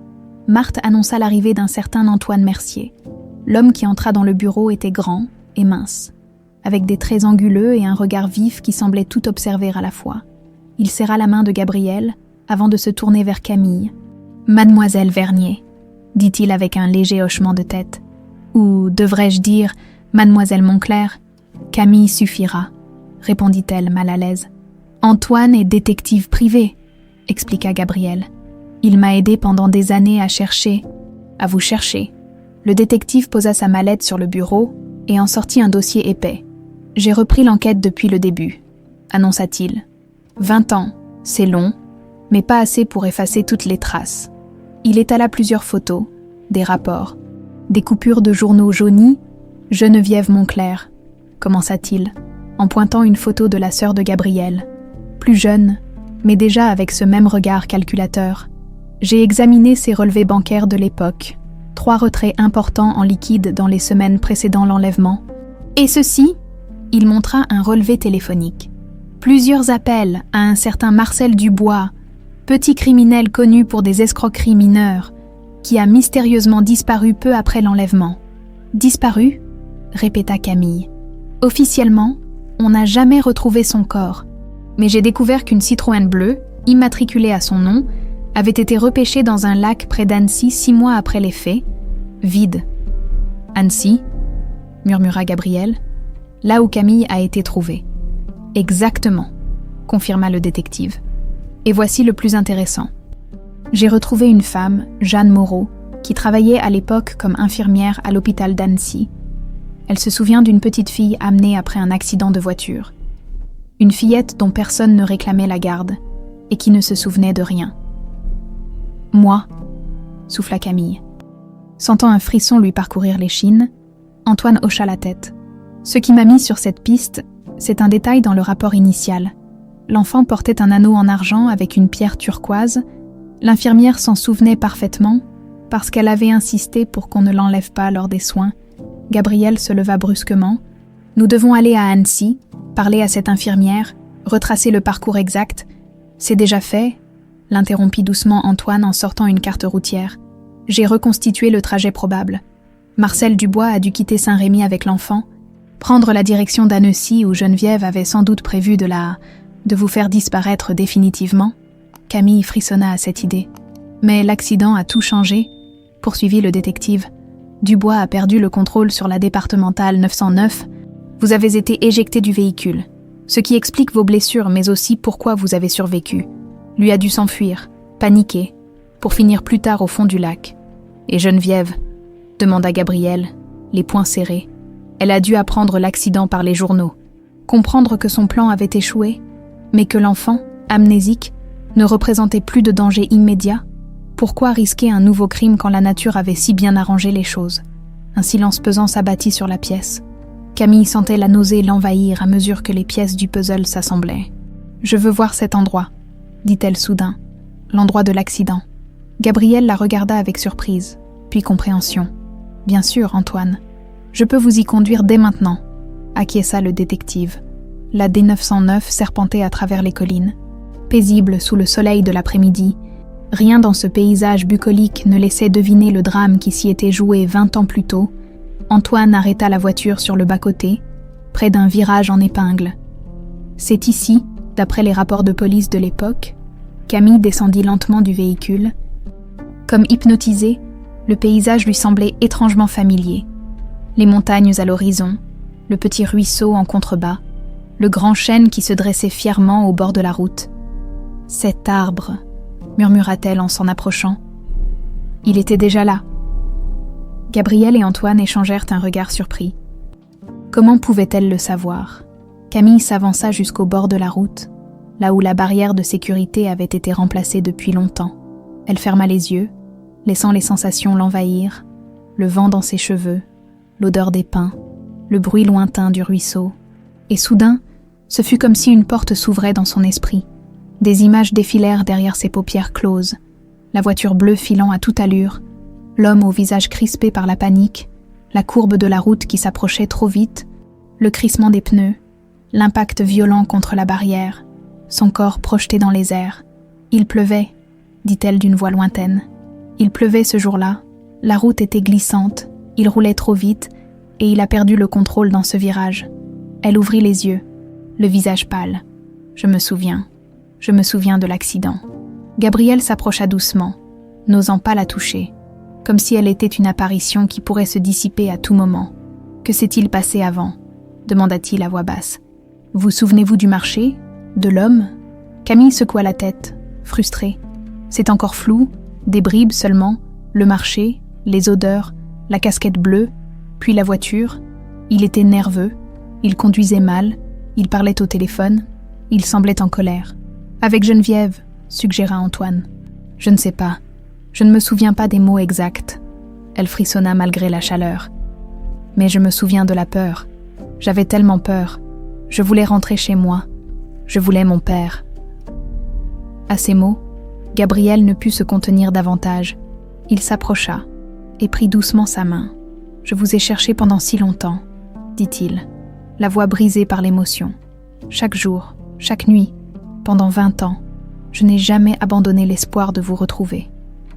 Marthe annonça l'arrivée d'un certain Antoine Mercier. L'homme qui entra dans le bureau était grand et mince, avec des traits anguleux et un regard vif qui semblait tout observer à la fois. Il serra la main de Gabriel avant de se tourner vers Camille. « Mademoiselle Vernier », dit-il avec un léger hochement de tête. Ou devrais-je dire « Mademoiselle Moncler ». Camille suffira, répondit-elle mal à l'aise. « Antoine est détective privé », expliqua Gabriel. « Il m'a aidé pendant des années à vous chercher. » Le détective posa sa mallette sur le bureau et en sortit un dossier épais. « J'ai repris l'enquête depuis le début », annonça-t-il. 20 ans, c'est long, mais pas assez pour effacer toutes les traces. Il étala plusieurs photos, des rapports, des coupures de journaux jaunis. « Geneviève Moncler », commença-t-il, en pointant une photo de la sœur de Gabriel, plus jeune, mais déjà avec ce même regard calculateur. J'ai examiné ses relevés bancaires de l'époque, 3 retraits importants en liquide dans les semaines précédant l'enlèvement. Et ceci, il montra un relevé téléphonique. Plusieurs appels à un certain Marcel Dubois, petit criminel connu pour des escroqueries mineures, qui a mystérieusement disparu peu après l'enlèvement. Disparu ? Répéta Camille. Officiellement, on n'a jamais retrouvé son corps, mais j'ai découvert qu'une Citroën bleue, immatriculée à son nom, avait été repêchée dans un lac près d'Annecy 6 mois après les faits, vide. « Annecy ?» murmura Gabriel, « là où Camille a été trouvée. »« Exactement », confirma le détective. « Et voici le plus intéressant. J'ai retrouvé une femme, Jeanne Moreau, qui travaillait à l'époque comme infirmière à l'hôpital d'Annecy. Elle se souvient d'une petite fille amenée après un accident de voiture. Une fillette dont personne ne réclamait la garde et qui ne se souvenait de rien. « Moi », souffla Camille. Sentant un frisson lui parcourir l'échine, Antoine hocha la tête. « Ce qui m'a mis sur cette piste, c'est un détail dans le rapport initial. L'enfant portait un anneau en argent avec une pierre turquoise. L'infirmière s'en souvenait parfaitement parce qu'elle avait insisté pour qu'on ne l'enlève pas lors des soins. » Gabriel se leva brusquement. « Nous devons aller à Annecy, parler à cette infirmière, retracer le parcours exact. C'est déjà fait ?» l'interrompit doucement Antoine en sortant une carte routière. « J'ai reconstitué le trajet probable. Marcel Dubois a dû quitter Saint-Rémy avec l'enfant, prendre la direction d'Annecy où Geneviève avait sans doute prévu de vous faire disparaître définitivement. » Camille frissonna à cette idée. « Mais l'accident a tout changé, » poursuivit le détective. « Dubois a perdu le contrôle sur la départementale 909. Vous avez été éjecté du véhicule, ce qui explique vos blessures, mais aussi pourquoi vous avez survécu. Lui a dû s'enfuir, paniquer, pour finir plus tard au fond du lac. Et Geneviève, demanda Gabriel, les poings serrés. Elle a dû apprendre l'accident par les journaux, comprendre que son plan avait échoué, mais que l'enfant, amnésique, ne représentait plus de danger immédiat. Pourquoi risquer un nouveau crime quand la nature avait si bien arrangé les choses ? Un silence pesant s'abattit sur la pièce. Camille sentait la nausée l'envahir à mesure que les pièces du puzzle s'assemblaient. « Je veux voir cet endroit », dit-elle soudain, « l'endroit de l'accident. » Gabriel la regarda avec surprise, puis compréhension. « Bien sûr, Antoine. Je peux vous y conduire dès maintenant, » acquiesça le détective. La D909 serpentait à travers les collines. Paisible sous le soleil de l'après-midi, rien dans ce paysage bucolique ne laissait deviner le drame qui s'y était joué 20 ans plus tôt. Antoine arrêta la voiture sur le bas-côté, près d'un virage en épingle. C'est ici, d'après les rapports de police de l'époque. Camille descendit lentement du véhicule. Comme hypnotisée, Le paysage lui semblait étrangement familier. Les montagnes à l'horizon, le petit ruisseau en contrebas, le grand chêne qui se dressait fièrement au bord de la route. « Cet arbre » murmura-t-elle en s'en approchant. Il était déjà là. Gabriel et Antoine échangèrent un regard surpris. Comment pouvait-elle le savoir? Camille s'avança jusqu'au bord de la route, là où la barrière de sécurité avait été remplacée depuis longtemps. Elle ferma les yeux, laissant les sensations l'envahir, le vent dans ses cheveux, l'odeur des pins, le bruit lointain du ruisseau. Et soudain, ce fut comme si une porte s'ouvrait dans son esprit. Des images défilèrent derrière ses paupières closes, la voiture bleue filant à toute allure, l'homme au visage crispé par la panique, la courbe de la route qui s'approchait trop vite, le crissement des pneus, l'impact violent contre la barrière, son corps projeté dans les airs. Il pleuvait, dit-elle d'une voix lointaine. Il pleuvait ce jour-là, la route était glissante, il roulait trop vite et il a perdu le contrôle dans ce virage. Elle ouvrit les yeux, le visage pâle. Je me souviens de l'accident. Gabriel s'approcha doucement, n'osant pas la toucher, comme si elle était une apparition qui pourrait se dissiper à tout moment. « Que s'est-il passé avant » demanda-t-il à voix basse. « Vous souvenez-vous du marché? De l'homme » Camille secoua la tête, frustrée. C'est encore flou, des bribes seulement, le marché, les odeurs, la casquette bleue, puis la voiture. Il était nerveux, il conduisait mal, il parlait au téléphone, il semblait en colère. « Avec Geneviève » suggéra Antoine. « Je ne sais pas. Je ne me souviens pas des mots exacts. » Elle frissonna malgré la chaleur. « Mais je me souviens de la peur. J'avais tellement peur. Je voulais rentrer chez moi. Je voulais mon père. » À ces mots, Gabriel ne put se contenir davantage. Il s'approcha et prit doucement sa main. « Je vous ai cherché pendant si longtemps, » dit-il, la voix brisée par l'émotion. « Chaque jour, chaque nuit, pendant 20 ans, je n'ai jamais abandonné l'espoir de vous retrouver. »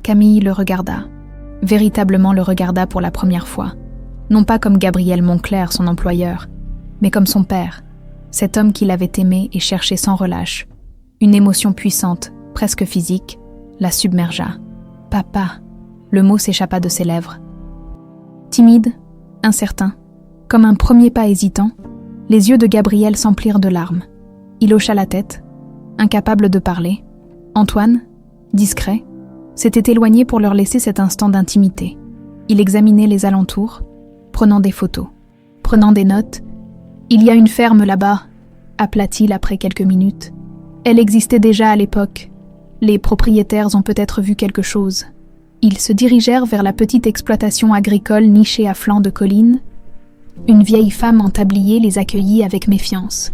Camille le regarda, véritablement le regarda pour la première fois. Non pas comme Gabriel Moncler, son employeur, mais comme son père, cet homme qui l'avait aimé et cherché sans relâche. Une émotion puissante, presque physique, la submergea. « Papa !» Le mot s'échappa de ses lèvres. Timide, incertain, comme un premier pas hésitant, les yeux de Gabriel s'emplirent de larmes. Il hocha la tête, incapable de parler. Antoine, discret, s'était éloigné pour leur laisser cet instant d'intimité. Il examinait les alentours, prenant des photos, prenant des notes. « Il y a une ferme là-bas », appela-t-il après quelques minutes. Elle existait déjà à l'époque. Les propriétaires ont peut-être vu quelque chose. Ils se dirigèrent vers la petite exploitation agricole nichée à flanc de colline. Une vieille femme en tablier les accueillit avec méfiance,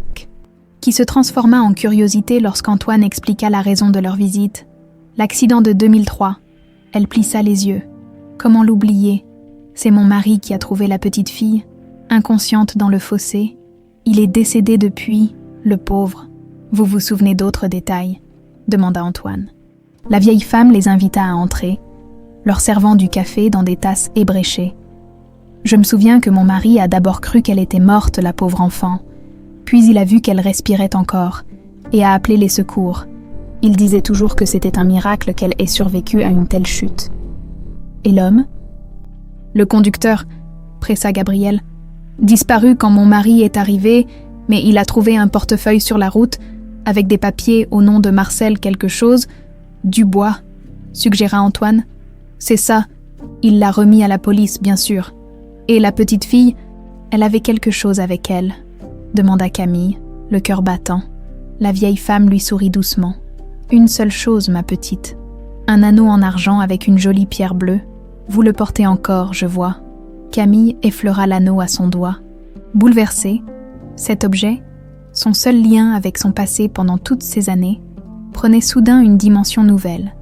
qui se transforma en curiosité lorsqu'Antoine expliqua la raison de leur visite. L'accident de 2003. Elle plissa les yeux. Comment l'oublier? C'est mon mari qui a trouvé la petite fille, inconsciente dans le fossé. Il est décédé depuis, le pauvre. Vous vous souvenez d'autres détails? Demanda Antoine. La vieille femme les invita à entrer, leur servant du café dans des tasses ébréchées. Je me souviens que mon mari a d'abord cru qu'elle était morte, la pauvre enfant. Puis il a vu qu'elle respirait encore et a appelé les secours. Il disait toujours que c'était un miracle qu'elle ait survécu à une telle chute. Et l'homme? Le conducteur, pressa Gabriel, disparu quand mon mari est arrivé, mais il a trouvé un portefeuille sur la route avec des papiers au nom de Marcel quelque chose, Dubois, suggéra Antoine. C'est ça, il l'a remis à la police, bien sûr. Et la petite fille, elle avait quelque chose avec elle, demanda Camille, le cœur battant. La vieille femme lui sourit doucement. Une seule chose, ma petite. Un anneau en argent avec une jolie pierre bleue. Vous le portez encore, je vois. Camille effleura l'anneau à son doigt. Bouleversée, cet objet, son seul lien avec son passé pendant toutes ces années, prenait soudain une dimension nouvelle.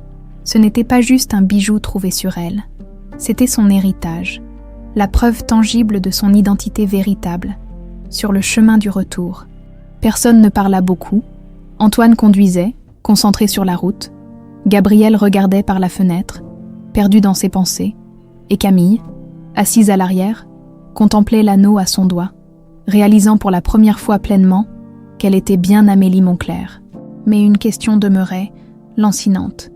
Ce n'était pas juste un bijou trouvé sur elle. C'était son héritage, la preuve tangible de son identité véritable, sur le chemin du retour. Personne ne parla beaucoup. Antoine conduisait, concentré sur la route. Gabriel regardait par la fenêtre, perdu dans ses pensées. Et Camille, assise à l'arrière, contemplait l'anneau à son doigt, réalisant pour la première fois pleinement qu'elle était bien Amélie Moncler. Mais une question demeurait, lancinante.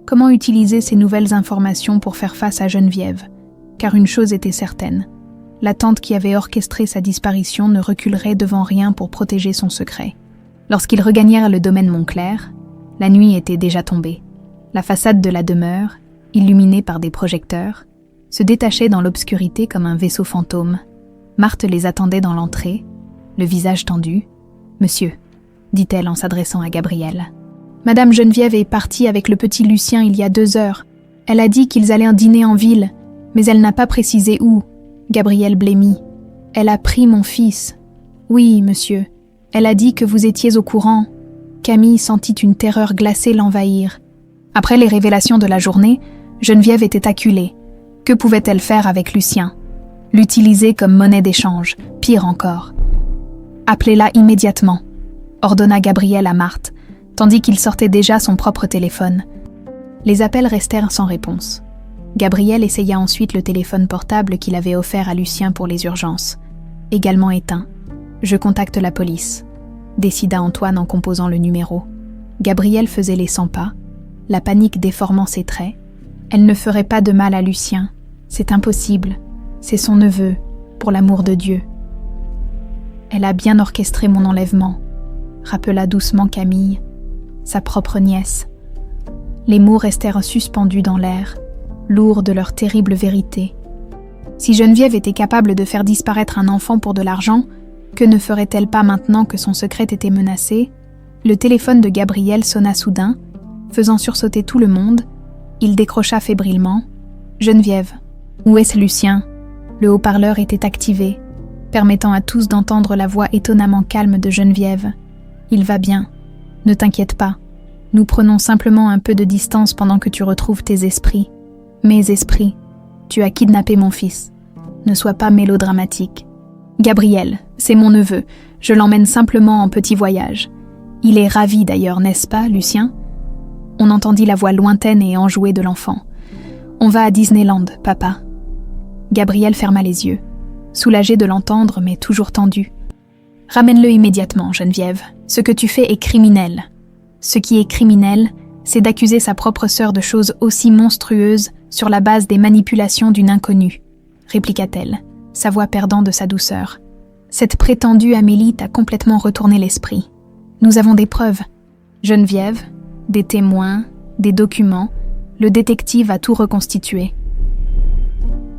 Comment utiliser ces nouvelles informations pour faire face à Geneviève? Car une chose était certaine, la tante qui avait orchestré sa disparition ne reculerait devant rien pour protéger son secret. Lorsqu'ils regagnèrent le domaine Montclair, la nuit était déjà tombée. La façade de la demeure, illuminée par des projecteurs, se détachait dans l'obscurité comme un vaisseau fantôme. Marthe les attendait dans l'entrée, le visage tendu. « Monsieur », dit-elle en s'adressant à Gabriel. « Madame Geneviève est partie avec le petit Lucien il y a 2 heures. Elle a dit qu'ils allaient dîner en ville, mais elle n'a pas précisé où. » Gabriel blêmit. « Elle a pris mon fils. »« Oui, monsieur. Elle a dit que vous étiez au courant. » Camille sentit une terreur glacée l'envahir. Après les révélations de la journée, Geneviève était acculée. Que pouvait-elle faire avec Lucien? L'utiliser comme monnaie d'échange, pire encore. « Appelez-la immédiatement », ordonna Gabriel à Marthe, tandis qu'il sortait déjà son propre téléphone. Les appels restèrent sans réponse. Gabriel essaya ensuite le téléphone portable qu'il avait offert à Lucien pour les urgences. Également éteint. « Je contacte la police », décida Antoine en composant le numéro. Gabriel faisait les 100 pas, la panique déformant ses traits. Elle ne ferait pas de mal à Lucien. C'est impossible. C'est son neveu, pour l'amour de Dieu. Elle a bien orchestré mon enlèvement, rappela doucement Camille, sa propre nièce. Les mots restèrent suspendus dans l'air, lourds de leur terrible vérité. Si Geneviève était capable de faire disparaître un enfant pour de l'argent, que ne ferait-elle pas maintenant que son secret était menacé? Le téléphone de Gabriel sonna soudain, faisant sursauter tout le monde. Il décrocha fébrilement. « Geneviève, où est-ce Lucien ?» Le haut-parleur était activé, permettant à tous d'entendre la voix étonnamment calme de Geneviève. « Il va bien. Ne t'inquiète pas. Nous prenons simplement un peu de distance pendant que tu retrouves tes esprits. Mes esprits. Tu as kidnappé mon fils. Ne sois pas mélodramatique. Gabriel, c'est mon neveu. Je l'emmène simplement en petit voyage. Il est ravi d'ailleurs, n'est-ce pas, Lucien ?» On entendit la voix lointaine et enjouée de l'enfant. « On va à Disneyland, papa. » Gabriel ferma les yeux, soulagé de l'entendre mais toujours tendu. « Ramène-le immédiatement, Geneviève. Ce que tu fais est criminel. Ce qui est criminel, c'est d'accuser sa propre sœur de choses aussi monstrueuses sur la base des manipulations d'une inconnue, » répliqua-t-elle, sa voix perdant de sa douceur. « Cette prétendue Amélie t'a complètement retourné l'esprit. Nous avons des preuves. Geneviève, des témoins, des documents, le détective a tout reconstitué. »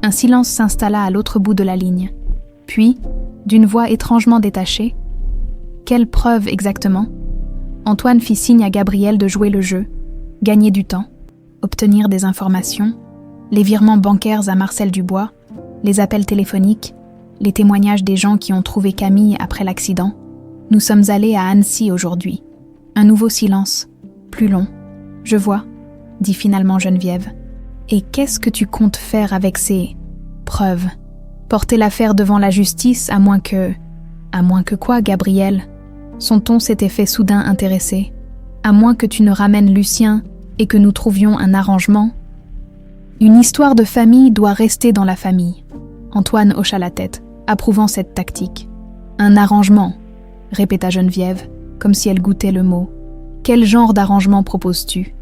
Un silence s'installa à l'autre bout de la ligne. Puis, d'une voix étrangement détachée, « Quelle preuve exactement ?» Antoine fit signe à Gabriel de jouer le jeu, gagner du temps, obtenir des informations, les virements bancaires à Marcel Dubois, les appels téléphoniques, les témoignages des gens qui ont trouvé Camille après l'accident. Nous sommes allés à Annecy aujourd'hui. Un nouveau silence, plus long. « Je vois », dit finalement Geneviève. « Et qu'est-ce que tu comptes faire avec ces preuves? Porter l'affaire devant la justice, à moins que... » « À moins que quoi, Gabriel ?» Son ton s'était fait soudain intéressé. « À moins que tu ne ramènes Lucien et que nous trouvions un arrangement. » Une histoire de famille doit rester dans la famille. Antoine hocha la tête, approuvant cette tactique. « Un arrangement », répéta Geneviève, comme si elle goûtait le mot. « Quel genre d'arrangement proposes-tu?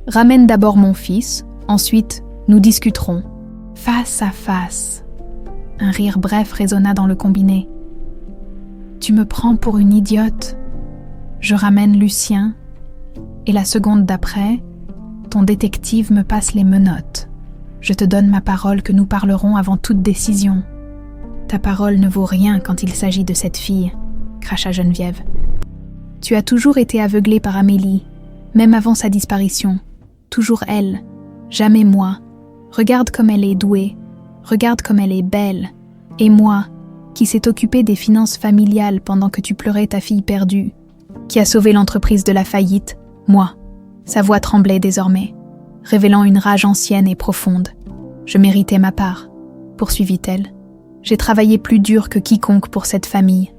Ramène d'abord mon fils, ensuite nous discuterons. Face à face. » Un rire bref résonna dans le combiné. « Tu me prends pour une idiote. Je ramène Lucien, et la seconde d'après, ton détective me passe les menottes. Je te donne ma parole que nous parlerons avant toute décision. Ta parole ne vaut rien quand il s'agit de cette fille, » cracha Geneviève. « Tu as toujours été aveuglée par Amélie, même avant sa disparition. Toujours elle, jamais moi. Regarde comme elle est douée, regarde comme elle est belle. Et moi, qui s'est occupée des finances familiales pendant que tu pleurais ta fille perdue, qui a sauvé l'entreprise de la faillite, moi. » Sa voix tremblait désormais, révélant une rage ancienne et profonde. « Je méritais ma part, » poursuivit-elle. « J'ai travaillé plus dur que quiconque pour cette famille.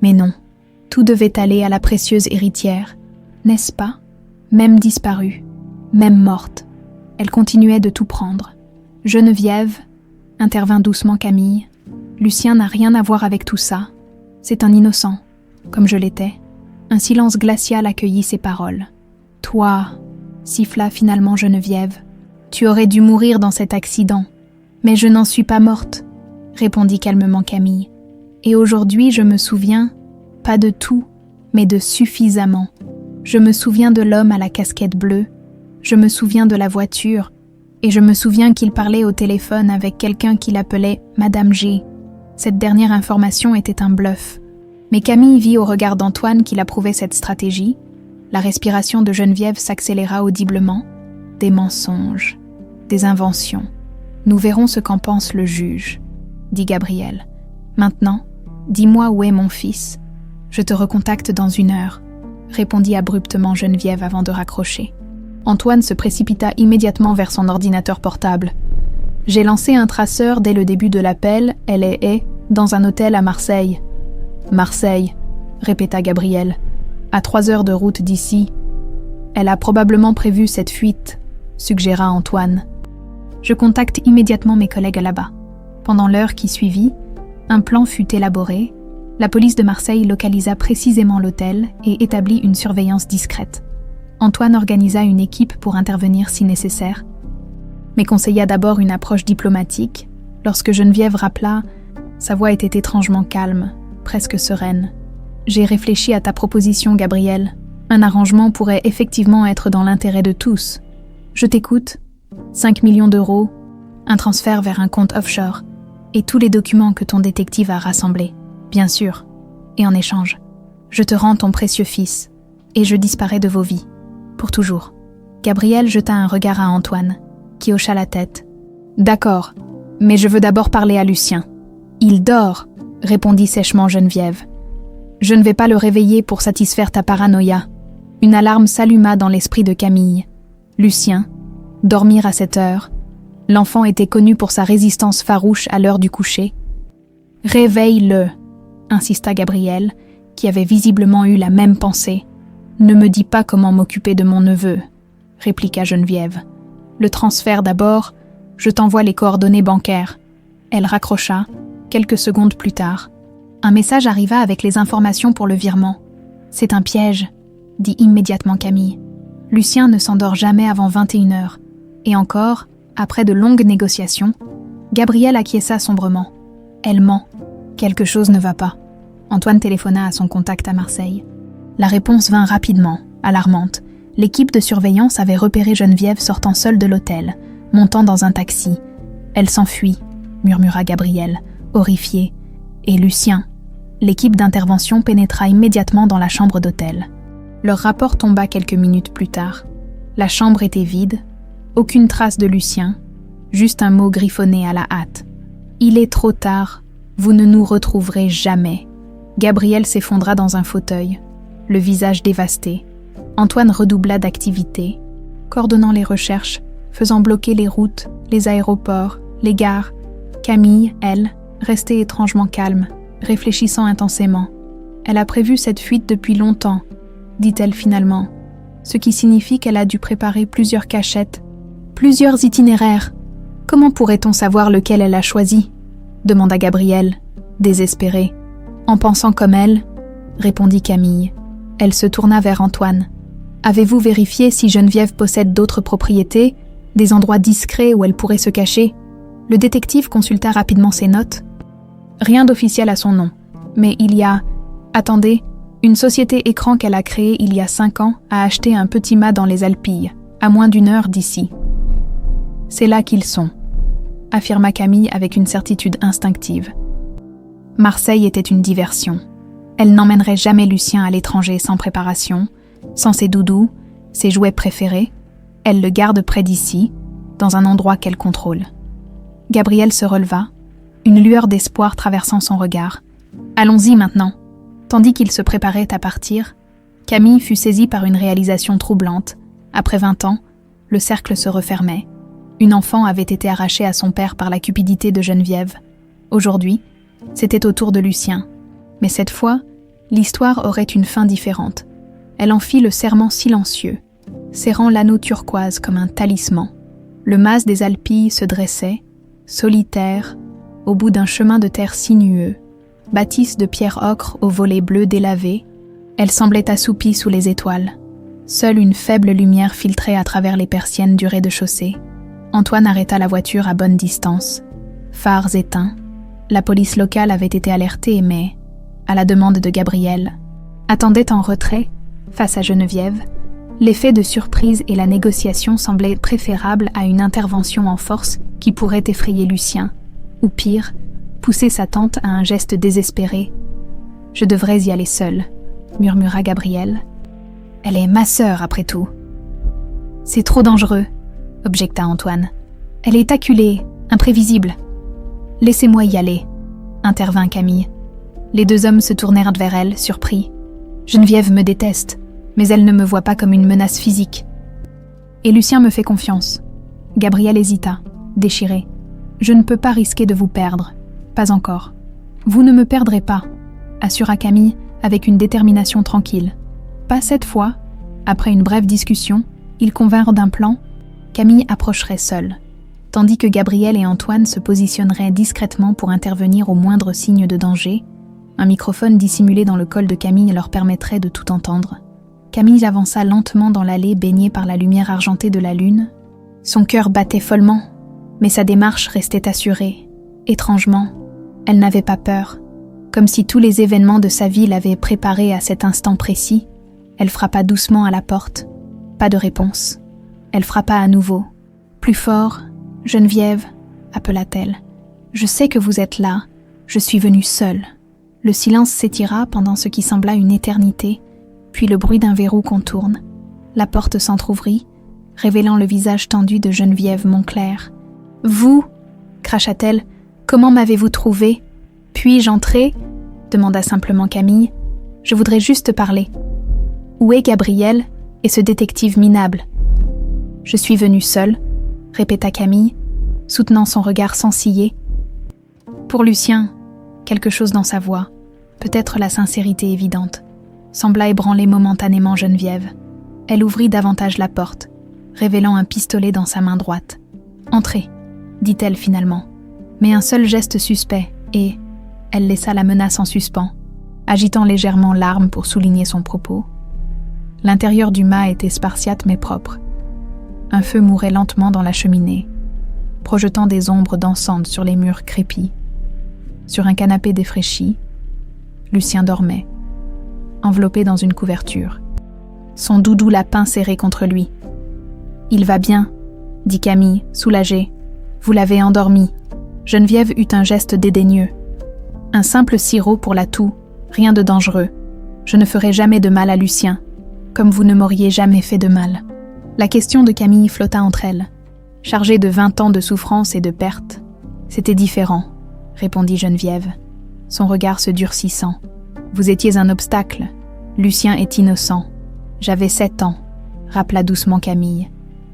Mais non, tout devait aller à la précieuse héritière, n'est-ce pas? Même disparue, même morte, elle continuait de tout prendre. Geneviève, intervint doucement Camille, Lucien n'a rien à voir avec tout ça. C'est un innocent, comme je l'étais. » Un silence glacial accueillit ces paroles. « Toi, siffla finalement Geneviève. Tu aurais dû mourir dans cet accident. Mais je n'en suis pas morte, répondit calmement Camille. Et aujourd'hui, je me souviens, pas de tout, mais de suffisamment. Je me souviens de l'homme à la casquette bleue, je me souviens de la voiture, et je me souviens qu'il parlait au téléphone avec quelqu'un qu'il appelait Madame G. Cette dernière information était un bluff. Mais Camille vit au regard d'Antoine qu'il approuvait cette stratégie. La respiration de Geneviève s'accéléra audiblement. Des mensonges, des inventions. Nous verrons ce qu'en pense le juge, dit Gabriel. Maintenant, dis-moi où est mon fils. Je te recontacte dans 1 heure, répondit abruptement Geneviève avant de raccrocher. Antoine se précipita immédiatement vers son ordinateur portable. J'ai lancé un traceur dès le début de l'appel, elle est dans un hôtel à Marseille. Marseille, répéta Gabriel, à 3 heures de route d'ici. Elle a probablement prévu cette fuite, suggéra Antoine. Je contacte immédiatement mes collègues là-bas. Pendant l'heure qui suivit, un plan fut élaboré. La police de Marseille localisa précisément l'hôtel et établit une surveillance discrète. Antoine organisa une équipe pour intervenir si nécessaire, mais conseilla d'abord une approche diplomatique. Lorsque Geneviève rappela, sa voix était étrangement calme, presque sereine. « J'ai réfléchi à ta proposition, Gabriel. Un arrangement pourrait effectivement être dans l'intérêt de tous. Je t'écoute. 5 millions d'euros, un transfert vers un compte offshore, et tous les documents que ton détective a rassemblés, bien sûr. Et en échange, je te rends ton précieux fils, et je disparais de vos vies. Pour toujours. » Gabriel jeta un regard à Antoine, qui hocha la tête. « D'accord, mais je veux d'abord parler à Lucien. »« Il dort, » répondit sèchement Geneviève. « Je ne vais pas le réveiller pour satisfaire ta paranoïa. » Une alarme s'alluma dans l'esprit de Camille. Lucien, dormir à cette heure. L'enfant était connu pour sa résistance farouche à l'heure du coucher. « Réveille-le » insista Gabriel, qui avait visiblement eu la même pensée. « Ne me dis pas comment m'occuper de mon neveu, » répliqua Geneviève. « Le transfert d'abord, je t'envoie les coordonnées bancaires. » Elle raccrocha, quelques secondes plus tard. Un message arriva avec les informations pour le virement. « C'est un piège, » dit immédiatement Camille. Lucien ne s'endort jamais avant 21h. Et encore, après de longues négociations, Gabriel acquiesça sombrement. Elle ment. Quelque chose ne va pas. Antoine téléphona à son contact à Marseille. La réponse vint rapidement, alarmante. L'équipe de surveillance avait repéré Geneviève sortant seule de l'hôtel, montant dans un taxi. Elle s'enfuit, murmura Gabriel, horrifié. Et Lucien. L'équipe d'intervention pénétra immédiatement dans la chambre d'hôtel. Leur rapport tomba quelques minutes plus tard. La chambre était vide, aucune trace de Lucien, juste un mot griffonné à la hâte. « Il est trop tard, vous ne nous retrouverez jamais. » Gabriel s'effondra dans un fauteuil, le visage dévasté. Antoine redoubla d'activité, coordonnant les recherches, faisant bloquer les routes, les aéroports, les gares. Camille, elle, restait étrangement calme, réfléchissant intensément. Elle a prévu cette fuite depuis longtemps, dit-elle finalement, ce qui signifie qu'elle a dû préparer plusieurs cachettes, plusieurs itinéraires. Comment pourrait-on savoir lequel elle a choisi ? Demanda Gabriel, désespéré. En pensant comme elle, répondit Camille. Elle se tourna vers Antoine. Avez-vous vérifié si Geneviève possède d'autres propriétés, des endroits discrets où elle pourrait se cacher ? Le détective consulta rapidement ses notes. Rien d'officiel à son nom, mais il y a... Attendez, une société écran qu'elle a créée il y a 5 ans a acheté un petit mât dans les Alpilles, à moins d'1 heure d'ici. C'est là qu'ils sont, affirma Camille avec une certitude instinctive. Marseille était une diversion. Elle n'emmènerait jamais Lucien à l'étranger sans préparation, sans ses doudous, ses jouets préférés. Elle le garde près d'ici, dans un endroit qu'elle contrôle. Gabriel se releva, une lueur d'espoir traversant son regard. « Allons-y maintenant !» Tandis qu'il se préparait à partir, Camille fut saisie par une réalisation troublante. Après 20 ans, le cercle se refermait. Une enfant avait été arrachée à son père par la cupidité de Geneviève. Aujourd'hui, c'était au tour de Lucien. Mais cette fois, l'histoire aurait une fin différente. Elle en fit le serment silencieux, serrant l'anneau turquoise comme un talisman. Le mas des Alpilles se dressait, solitaire, au bout d'un chemin de terre sinueux. Bâtisse de pierre ocre aux volets bleus délavés, elle semblait assoupie sous les étoiles. Seule une faible lumière filtrait à travers les persiennes du rez-de-chaussée. Antoine arrêta la voiture à bonne distance. Phares éteints. La police locale avait été alertée, mais, à la demande de Gabriel, attendait en retrait, face à Geneviève. L'effet de surprise et la négociation semblaient préférables à une intervention en force qui pourrait effrayer Lucien, ou pire, pousser sa tante à un geste désespéré. « Je devrais y aller seule », murmura Gabriel. « Elle est ma sœur, après tout. »« C'est trop dangereux », objecta Antoine. « Elle est acculée, imprévisible. »« Laissez-moi y aller », intervint Camille. Les deux hommes se tournèrent vers elle, surpris. « Geneviève me déteste, mais elle ne me voit pas comme une menace physique. Et Lucien me fait confiance. » Gabriel hésita, déchiré. « Je ne peux pas risquer de vous perdre. Pas encore. »« Vous ne me perdrez pas », assura Camille avec une détermination tranquille. Pas cette fois. Après une brève discussion, ils convinrent d'un plan. Camille approcherait seule, tandis que Gabriel et Antoine se positionneraient discrètement pour intervenir au moindre signe de danger. Un microphone dissimulé dans le col de Camille leur permettrait de tout entendre. Camille avança lentement dans l'allée baignée par la lumière argentée de la lune. Son cœur battait follement, mais sa démarche restait assurée. Étrangement, elle n'avait pas peur. Comme si tous les événements de sa vie l'avaient préparée à cet instant précis, elle frappa doucement à la porte. Pas de réponse. Elle frappa à nouveau. Plus fort, « Geneviève » appela-t-elle. « Je sais que vous êtes là. Je suis venue seule. » Le silence s'étira pendant ce qui sembla une éternité, puis le bruit d'un verrou qu'on tourne. La porte s'entr'ouvrit, révélant le visage tendu de Geneviève Moncler. « Vous » cracha-t-elle. « Comment m'avez-vous trouvé ? Puis-je entrer ?» demanda simplement Camille. « Je voudrais juste parler. » « Où est Gabriel et ce détective minable ?»« Je suis venue seule, » répéta Camille, soutenant son regard sans ciller. Pour Lucien, quelque chose dans sa voix, peut-être la sincérité évidente, sembla ébranler momentanément Geneviève. Elle ouvrit davantage la porte, révélant un pistolet dans sa main droite. « Entrez », dit-elle finalement, mais un seul geste suspect, et elle laissa la menace en suspens, agitant légèrement l'arme pour souligner son propos. L'intérieur du mât était spartiate mais propre. Un feu mourait lentement dans la cheminée, projetant des ombres dansantes sur les murs crépis. Sur un canapé défraîchi, Lucien dormait, enveloppé dans une couverture, son doudou lapin serré contre lui. « Il va bien », dit Camille, soulagée. « Vous l'avez endormi. » Geneviève eut un geste dédaigneux. « Un simple sirop pour la toux, rien de dangereux. Je ne ferai jamais de mal à Lucien, comme vous ne m'auriez jamais fait de mal. » La question de Camille flotta entre elles. Chargée de 20 ans de souffrance et de perte, c'était différent, répondit Geneviève, son regard se durcissant. Vous étiez un obstacle. Lucien est innocent. J'avais 7 ans, rappela doucement Camille.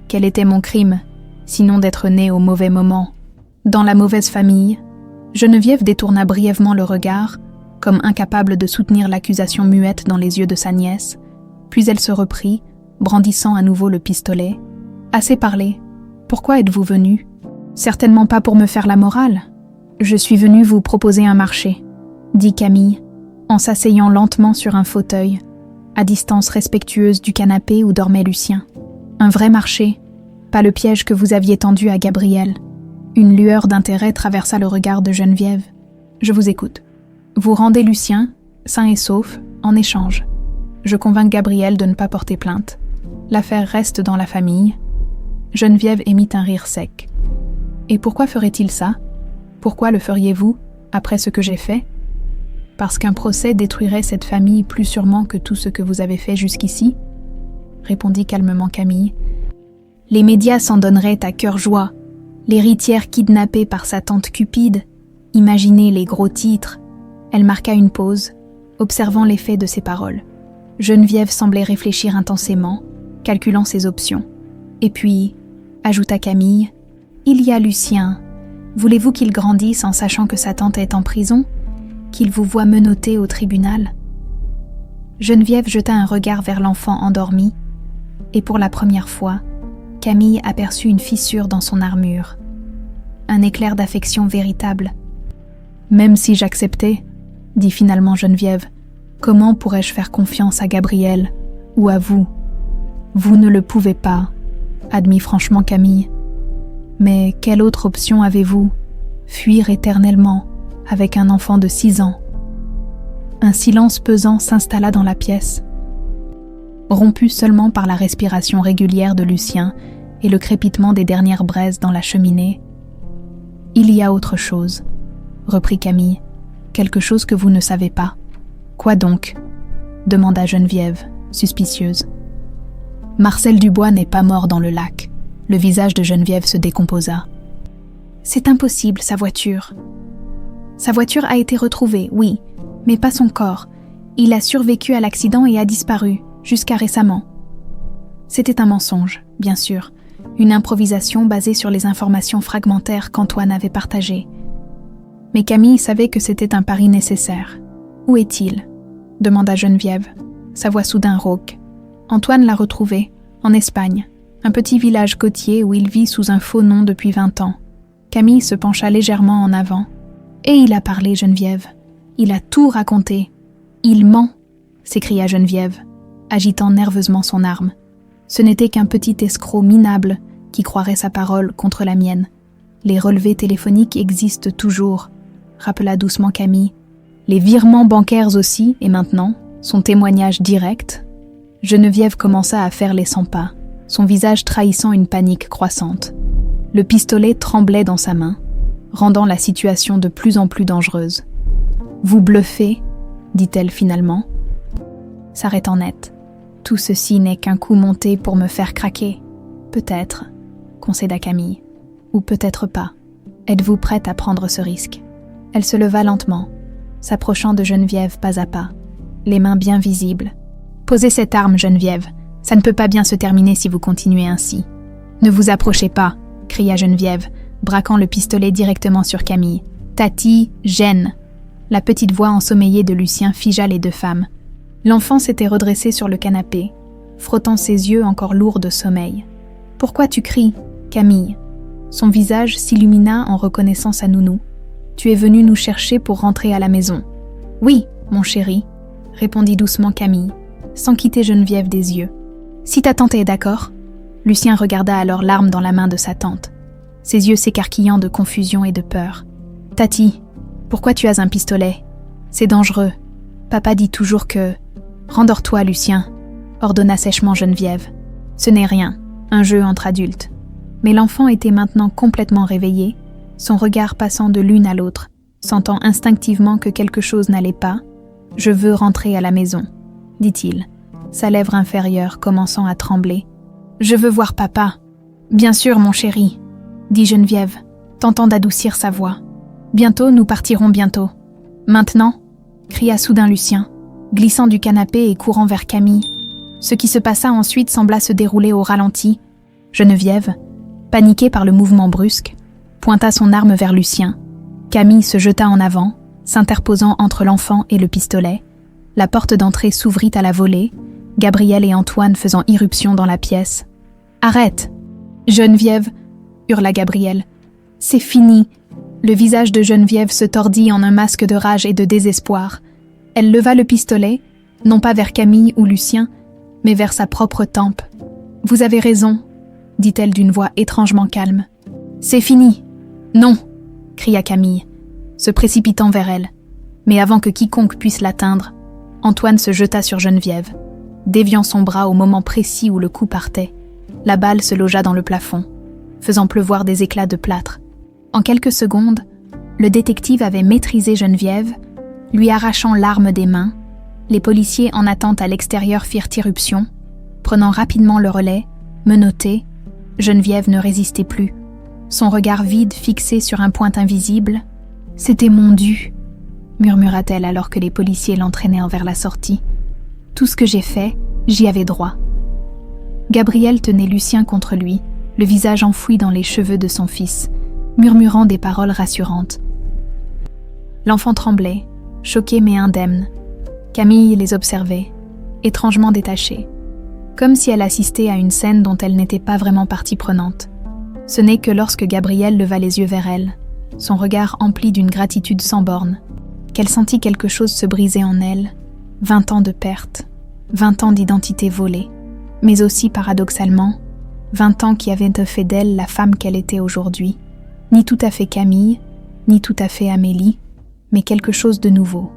Quel était mon crime, sinon d'être née au mauvais moment, dans la mauvaise famille? Geneviève détourna brièvement le regard, comme incapable de soutenir l'accusation muette dans les yeux de sa nièce, puis elle se reprit, brandissant à nouveau le pistolet. « Assez parlé. Pourquoi êtes-vous venu ? Certainement pas pour me faire la morale. Je suis venue vous proposer un marché, » dit Camille, en s'asseyant lentement sur un fauteuil, à distance respectueuse du canapé où dormait Lucien. Un vrai marché, pas le piège que vous aviez tendu à Gabriel. Une lueur d'intérêt traversa le regard de Geneviève. « Je vous écoute. Vous rendez Lucien, sain et sauf, en échange. Je convainc Gabriel de ne pas porter plainte. L'affaire reste dans la famille. » Geneviève émit un rire sec. « Et pourquoi ferait-il ça ? Pourquoi le feriez-vous, après ce que j'ai fait ? Parce qu'un procès détruirait cette famille plus sûrement que tout ce que vous avez fait jusqu'ici ?» répondit calmement Camille. « Les médias s'en donneraient à cœur joie. L'héritière kidnappée par sa tante Cupide. Imaginez les gros titres. » Elle marqua une pause, observant l'effet de ses paroles. Geneviève semblait réfléchir intensément, calculant ses options. Et puis, ajouta Camille, « Il y a Lucien. Voulez-vous qu'il grandisse en sachant que sa tante est en prison, qu'il vous voit menotté au tribunal ?» Geneviève jeta un regard vers l'enfant endormi, et pour la première fois, Camille aperçut une fissure dans son armure. Un éclair d'affection véritable. « Même si j'acceptais, » dit finalement Geneviève, « comment pourrais-je faire confiance à Gabriel ou à vous ? Vous ne le pouvez pas, admit franchement Camille. Mais quelle autre option avez-vous? Fuir éternellement, avec un enfant de 6 ans. Un silence pesant s'installa dans la pièce, rompu seulement par la respiration régulière de Lucien et le crépitement des dernières braises dans la cheminée. « Il y a autre chose, » reprit Camille. « Quelque chose que vous ne savez pas. »« Quoi donc ?» demanda Geneviève, suspicieuse. « Marcel Dubois n'est pas mort dans le lac. » Le visage de Geneviève se décomposa. « C'est impossible, sa voiture. » « Sa voiture a été retrouvée, oui, mais pas son corps. Il a survécu à l'accident et a disparu, jusqu'à récemment. » C'était un mensonge, bien sûr, une improvisation basée sur les informations fragmentaires qu'Antoine avait partagées. Mais Camille savait que c'était un pari nécessaire. « Où est-il » demanda Geneviève, sa voix soudain rauque. Antoine l'a retrouvé, en Espagne, un petit village côtier où il vit sous un faux nom depuis 20 ans. Camille se pencha légèrement en avant. « Et il a parlé, Geneviève. Il a tout raconté. Il ment !» s'écria Geneviève, agitant nerveusement son arme. Ce n'était qu'un petit escroc minable qui croirait sa parole contre la mienne. Les relevés téléphoniques existent toujours, rappela doucement Camille. Les virements bancaires aussi, et maintenant, son témoignage direct. Geneviève commença à faire les 100 pas, son visage trahissant une panique croissante. Le pistolet tremblait dans sa main, rendant la situation de plus en plus dangereuse. « Vous bluffez » dit-elle finalement. S'arrêtant net. « Tout ceci n'est qu'un coup monté pour me faire craquer. »« Peut-être, » concéda Camille. « Ou peut-être pas. Êtes-vous prête à prendre ce risque ?» Elle se leva lentement, s'approchant de Geneviève pas à pas, les mains bien visibles. « Posez cette arme, Geneviève. Ça ne peut pas bien se terminer si vous continuez ainsi. »« Ne vous approchez pas !» cria Geneviève, braquant le pistolet directement sur Camille. « Tati, gêne !» La petite voix ensommeillée de Lucien figea les deux femmes. L'enfant s'était redressé sur le canapé, frottant ses yeux encore lourds de sommeil. « Pourquoi tu cries, Camille ?» Son visage s'illumina en reconnaissant sa nounou. « Tu es venue nous chercher pour rentrer à la maison. »« Oui, mon chéri, » répondit doucement Camille, sans quitter Geneviève des yeux. « Si ta tante est d'accord ?» Lucien regarda alors l'arme dans la main de sa tante, ses yeux s'écarquillant de confusion et de peur. « Tati, pourquoi tu as un pistolet ? C'est dangereux. Papa dit toujours que... »« Rendors-toi, Lucien, » ordonna sèchement Geneviève. « Ce n'est rien, un jeu entre adultes. » Mais l'enfant était maintenant complètement réveillé, son regard passant de l'une à l'autre, sentant instinctivement que quelque chose n'allait pas. « Je veux rentrer à la maison, » dit-il, sa lèvre inférieure commençant à trembler. « Je veux voir papa. »« Bien sûr, mon chéri, » dit Geneviève, tentant d'adoucir sa voix. « Bientôt, nous partirons bientôt. »« Maintenant » cria soudain Lucien, glissant du canapé et courant vers Camille. Ce qui se passa ensuite sembla se dérouler au ralenti. Geneviève, paniquée par le mouvement brusque, pointa son arme vers Lucien. Camille se jeta en avant, s'interposant entre l'enfant et le pistolet. La porte d'entrée s'ouvrit à la volée, Gabriel et Antoine faisant irruption dans la pièce. « Arrête !»« Geneviève !» hurla Gabriel. « C'est fini !» Le visage de Geneviève se tordit en un masque de rage et de désespoir. Elle leva le pistolet, non pas vers Camille ou Lucien, mais vers sa propre tempe. « Vous avez raison !» dit-elle d'une voix étrangement calme. « C'est fini !»« Non !» cria Camille, se précipitant vers elle. Mais avant que quiconque puisse l'atteindre, Antoine se jeta sur Geneviève, déviant son bras au moment précis où le coup partait. La balle se logea dans le plafond, faisant pleuvoir des éclats de plâtre. En quelques secondes, le détective avait maîtrisé Geneviève, lui arrachant l'arme des mains. Les policiers en attente à l'extérieur firent irruption, prenant rapidement le relais, menottés. Geneviève ne résistait plus. Son regard vide fixé sur un point invisible. « C'était mon dû », murmura-t-elle alors que les policiers l'entraînèrent vers la sortie. « Tout ce que j'ai fait, j'y avais droit. » Gabriel tenait Lucien contre lui, le visage enfoui dans les cheveux de son fils, murmurant des paroles rassurantes. L'enfant tremblait, choqué mais indemne. Camille les observait, étrangement détachée, comme si elle assistait à une scène dont elle n'était pas vraiment partie prenante. Ce n'est que lorsque Gabriel leva les yeux vers elle, son regard empli d'une gratitude sans borne, qu'elle sentit quelque chose se briser en elle. 20 ans de perte, 20 ans d'identité volée. mais aussi paradoxalement, 20 ans qui avaient fait d'elle la femme qu'elle était aujourd'hui. Ni tout à fait Camille, ni tout à fait Amélie, mais quelque chose de nouveau.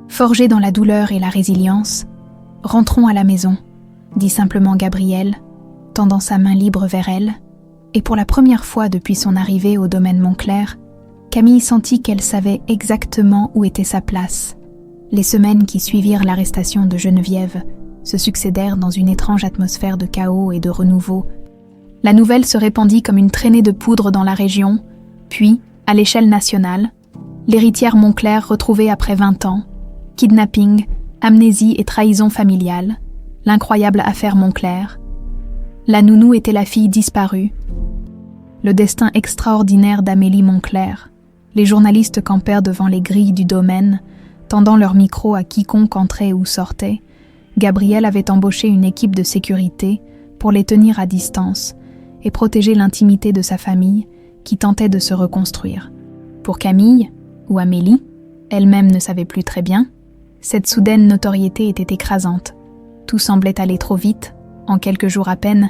Forgée dans la douleur et la résilience, « Rentrons à la maison », dit simplement Gabriel, tendant sa main libre vers elle, et pour la première fois depuis son arrivée au domaine Montclair, Camille sentit qu'elle savait exactement où était sa place. Les semaines qui suivirent l'arrestation de Geneviève se succédèrent dans une étrange atmosphère de chaos et de renouveau. La nouvelle se répandit comme une traînée de poudre dans la région, puis, à l'échelle nationale, l'héritière Montclair retrouvée après 20 ans, kidnapping, amnésie et trahison familiale, l'incroyable affaire Montclair. La nounou était la fille disparue. Le destin extraordinaire d'Amélie Montclair. Les journalistes campèrent devant les grilles du domaine, tendant leur micro à quiconque entrait ou sortait. Gabriel avait embauché une équipe de sécurité pour les tenir à distance et protéger l'intimité de sa famille qui tentait de se reconstruire. Pour Camille, ou Amélie, elle-même ne savait plus très bien, cette soudaine notoriété était écrasante. Tout semblait aller trop vite, en quelques jours à peine,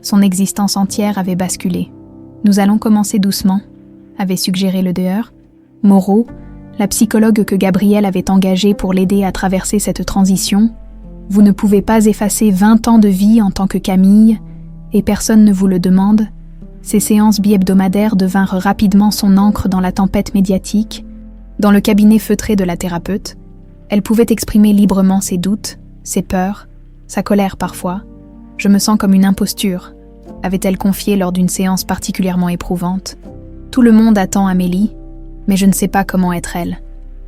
son existence entière avait basculé. « Nous allons commencer doucement », avait suggéré le dehors. Moreau, la psychologue que Gabriel avait engagée pour l'aider à traverser cette transition, « Vous ne pouvez pas effacer 20 ans de vie en tant que Camille, et personne ne vous le demande ». Ces séances bi-hebdomadaires devinrent rapidement son ancre dans la tempête médiatique. Dans le cabinet feutré de la thérapeute, elle pouvait exprimer librement ses doutes, ses peurs, sa colère parfois. « Je me sens comme une imposture », avait-elle confié lors d'une séance particulièrement éprouvante. « Tout le monde attend Amélie, mais je ne sais pas comment être elle.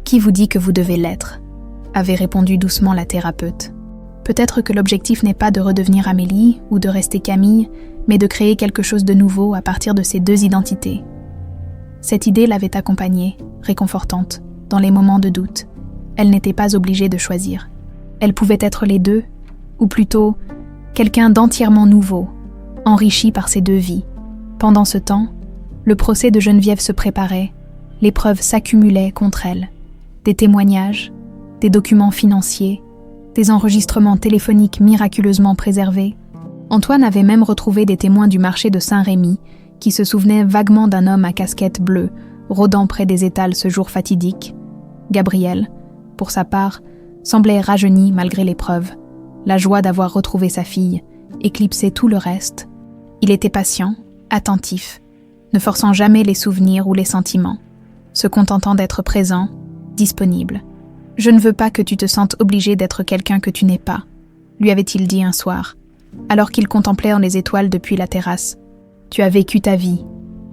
Qui vous dit que vous devez l'être ?» avait répondu doucement la thérapeute. Peut-être que l'objectif n'est pas de redevenir Amélie ou de rester Camille, mais de créer quelque chose de nouveau à partir de ces deux identités. Cette idée l'avait accompagnée, réconfortante, dans les moments de doute. Elle n'était pas obligée de choisir. Elle pouvait être les deux, ou plutôt quelqu'un d'entièrement nouveau, enrichi par ces deux vies. Pendant ce temps, le procès de Geneviève se préparait, les preuves s'accumulaient contre elle. Des témoignages, des documents financiers, des enregistrements téléphoniques miraculeusement préservés. Antoine avait même retrouvé des témoins du marché de Saint-Rémy qui se souvenaient vaguement d'un homme à casquette bleue rôdant près des étals ce jour fatidique. Gabriel, pour sa part, semblait rajeuni malgré les preuves. La joie d'avoir retrouvé sa fille éclipsait tout le reste. Il était patient, attentif, ne forçant jamais les souvenirs ou les sentiments, se contentant d'être présent, disponible. « Je ne veux pas que tu te sentes obligé d'être quelqu'un que tu n'es pas », lui avait-il dit un soir, alors qu'il contemplait en les étoiles depuis la terrasse. « Tu as vécu ta vie,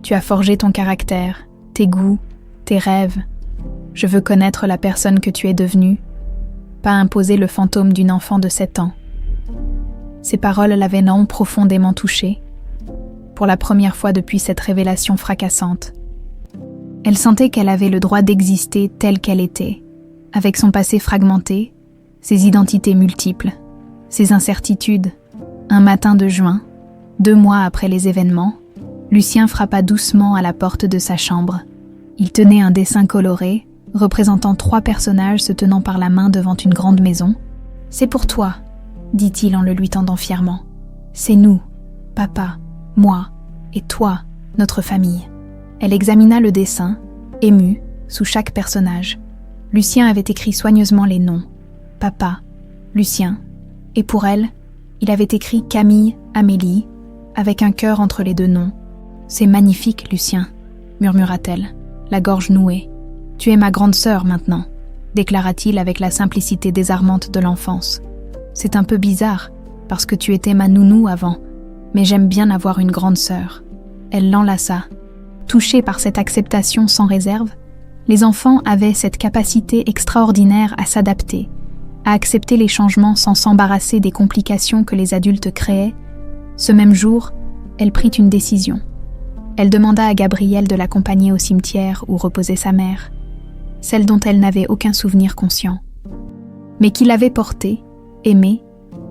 tu as forgé ton caractère, tes goûts, tes rêves. Je veux connaître la personne que tu es devenue, pas imposer le fantôme d'une enfant de 7 ans. » Ces paroles l'avaient non profondément touchée, pour la première fois depuis cette révélation fracassante. Elle sentait qu'elle avait le droit d'exister telle qu'elle était, avec son passé fragmenté, ses identités multiples, ses incertitudes. Un matin de juin, 2 mois après les événements, Lucien frappa doucement à la porte de sa chambre. Il tenait un dessin coloré, représentant 3 personnages se tenant par la main devant une grande maison. « C'est pour toi », dit-il en le lui tendant fièrement. « C'est nous, papa, moi et toi, notre famille. » Elle examina le dessin, émue, sous chaque personnage. Lucien avait écrit soigneusement les noms. Papa, Lucien. Et pour elle, il avait écrit Camille, Amélie, avec un cœur entre les 2 noms. « C'est magnifique, Lucien, » murmura-t-elle, la gorge nouée. « Tu es ma grande sœur maintenant, » déclara-t-il avec la simplicité désarmante de l'enfance. « C'est un peu bizarre, parce que tu étais ma nounou avant, mais j'aime bien avoir une grande sœur. » Elle l'enlaça. Touchée par cette acceptation sans réserve, les enfants avaient cette capacité extraordinaire à s'adapter, à accepter les changements sans s'embarrasser des complications que les adultes créaient. Ce même jour, elle prit une décision. Elle demanda à Gabriel de l'accompagner au cimetière où reposait sa mère, celle dont elle n'avait aucun souvenir conscient, mais qui l'avait portée, aimée,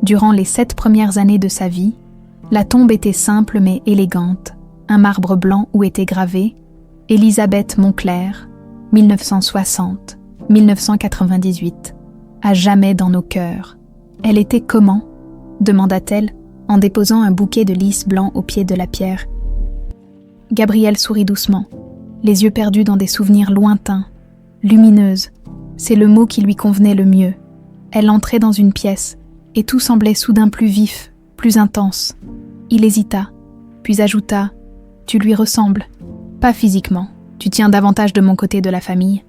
durant les 7 premières années de sa vie. La tombe était simple mais élégante, un marbre blanc où était gravé « Élisabeth Montclair, 1960-1998, à jamais dans nos cœurs. » Elle était comment ? demanda-t-elle, en déposant un bouquet de lys blanc au pied de la pierre. Gabrielle sourit doucement, les yeux perdus dans des souvenirs lointains, lumineuses. C'est le mot qui lui convenait le mieux. Elle entrait dans une pièce, et tout semblait soudain plus vif, plus intense. Il hésita, puis ajouta « Tu lui ressembles. Pas physiquement, tu tiens davantage de mon côté de la famille,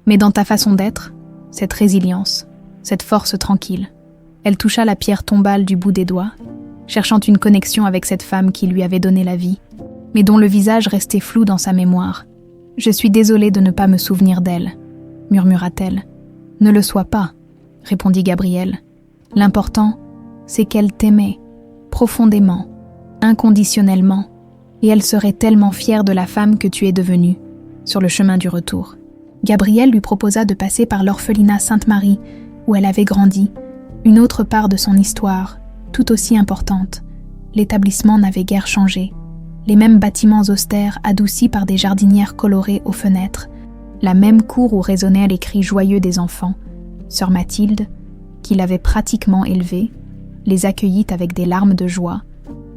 mais dans ta façon d'être, cette résilience, cette force tranquille. » Elle toucha la pierre tombale du bout des doigts, cherchant une connexion avec cette femme qui lui avait donné la vie, mais dont le visage restait flou dans sa mémoire. « Je suis désolée de ne pas me souvenir d'elle, » murmura-t-elle. « Ne le sois pas, » répondit Gabrielle. « L'important, c'est qu'elle t'aimait, profondément, inconditionnellement, et elle serait tellement fière de la femme que tu es devenue, sur le chemin du retour. » Gabrielle lui proposa de passer par l'orphelinat Sainte-Marie, où elle avait grandi, une autre part de son histoire, tout aussi importante. L'établissement n'avait guère changé. Les mêmes bâtiments austères adoucis par des jardinières colorées aux fenêtres, la même cour où résonnaient les cris joyeux des enfants. Sœur Mathilde, qui l'avait pratiquement élevée, les accueillit avec des larmes de joie.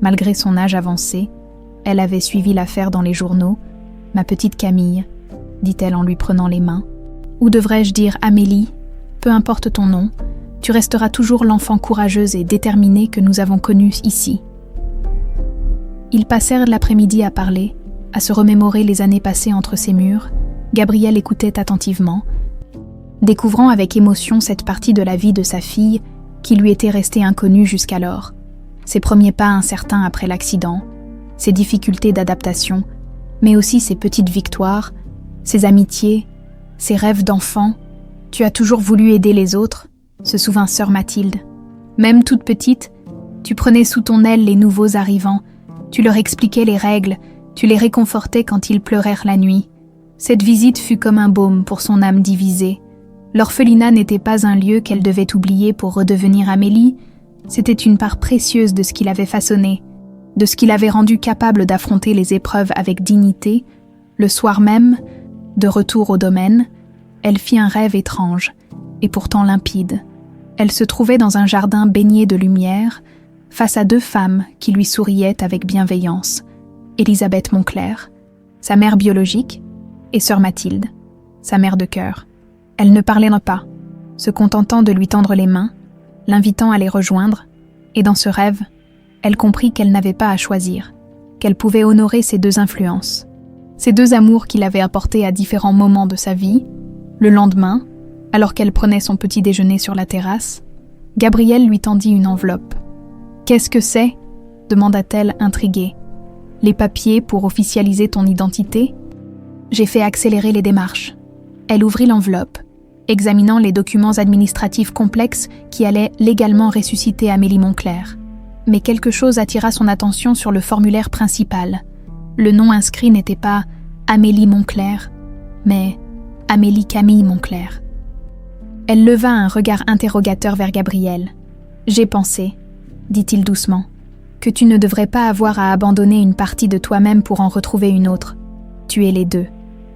Malgré son âge avancé, elle avait suivi l'affaire dans les journaux. « Ma petite Camille », dit-elle en lui prenant les mains. « Ou devrais-je dire Amélie, peu importe ton nom, tu resteras toujours l'enfant courageuse et déterminée que nous avons connue ici. » Ils passèrent l'après-midi à parler, à se remémorer les années passées entre ces murs. Gabrielle écoutait attentivement, découvrant avec émotion cette partie de la vie de sa fille qui lui était restée inconnue jusqu'alors. Ses premiers pas incertains après l'accident, ses difficultés d'adaptation, mais aussi ses petites victoires, ses amitiés, ses rêves d'enfant. « Tu as toujours voulu aider les autres », se souvint sœur Mathilde. Même toute petite, tu prenais sous ton aile les nouveaux arrivants, tu leur expliquais les règles, tu les réconfortais quand ils pleurèrent la nuit. Cette visite fut comme un baume pour son âme divisée. L'orphelinat n'était pas un lieu qu'elle devait oublier pour redevenir Amélie, c'était une part précieuse de ce qu'il avait façonné, de ce qu'il avait rendu capable d'affronter les épreuves avec dignité. Le soir même, de retour au domaine, elle fit un rêve étrange, et pourtant limpide. Elle se trouvait dans un jardin baigné de lumière, face à deux femmes qui lui souriaient avec bienveillance, Élisabeth Moncler, sa mère biologique, et sœur Mathilde, sa mère de cœur. Elle ne parlait pas, se contentant de lui tendre les mains, l'invitant à les rejoindre, et dans ce rêve, elle comprit qu'elle n'avait pas à choisir, qu'elle pouvait honorer ces deux influences, ces deux amours qu'il avait apportés à différents moments de sa vie. Le lendemain, alors qu'elle prenait son petit déjeuner sur la terrasse, Gabrielle lui tendit une enveloppe. « Qu'est-ce que c'est » demanda-t-elle intriguée. « Les papiers pour officialiser ton identité ?» J'ai fait accélérer les démarches. Elle ouvrit l'enveloppe, examinant les documents administratifs complexes qui allaient légalement ressusciter Amélie Moncler. Mais quelque chose attira son attention sur le formulaire principal. Le nom inscrit n'était pas Amélie Moncler, mais Amélie Camille Moncler. Elle leva un regard interrogateur vers Gabrielle. « J'ai pensé, » dit-il doucement, « que tu ne devrais pas avoir à abandonner une partie de toi-même pour en retrouver une autre. Tu es les deux.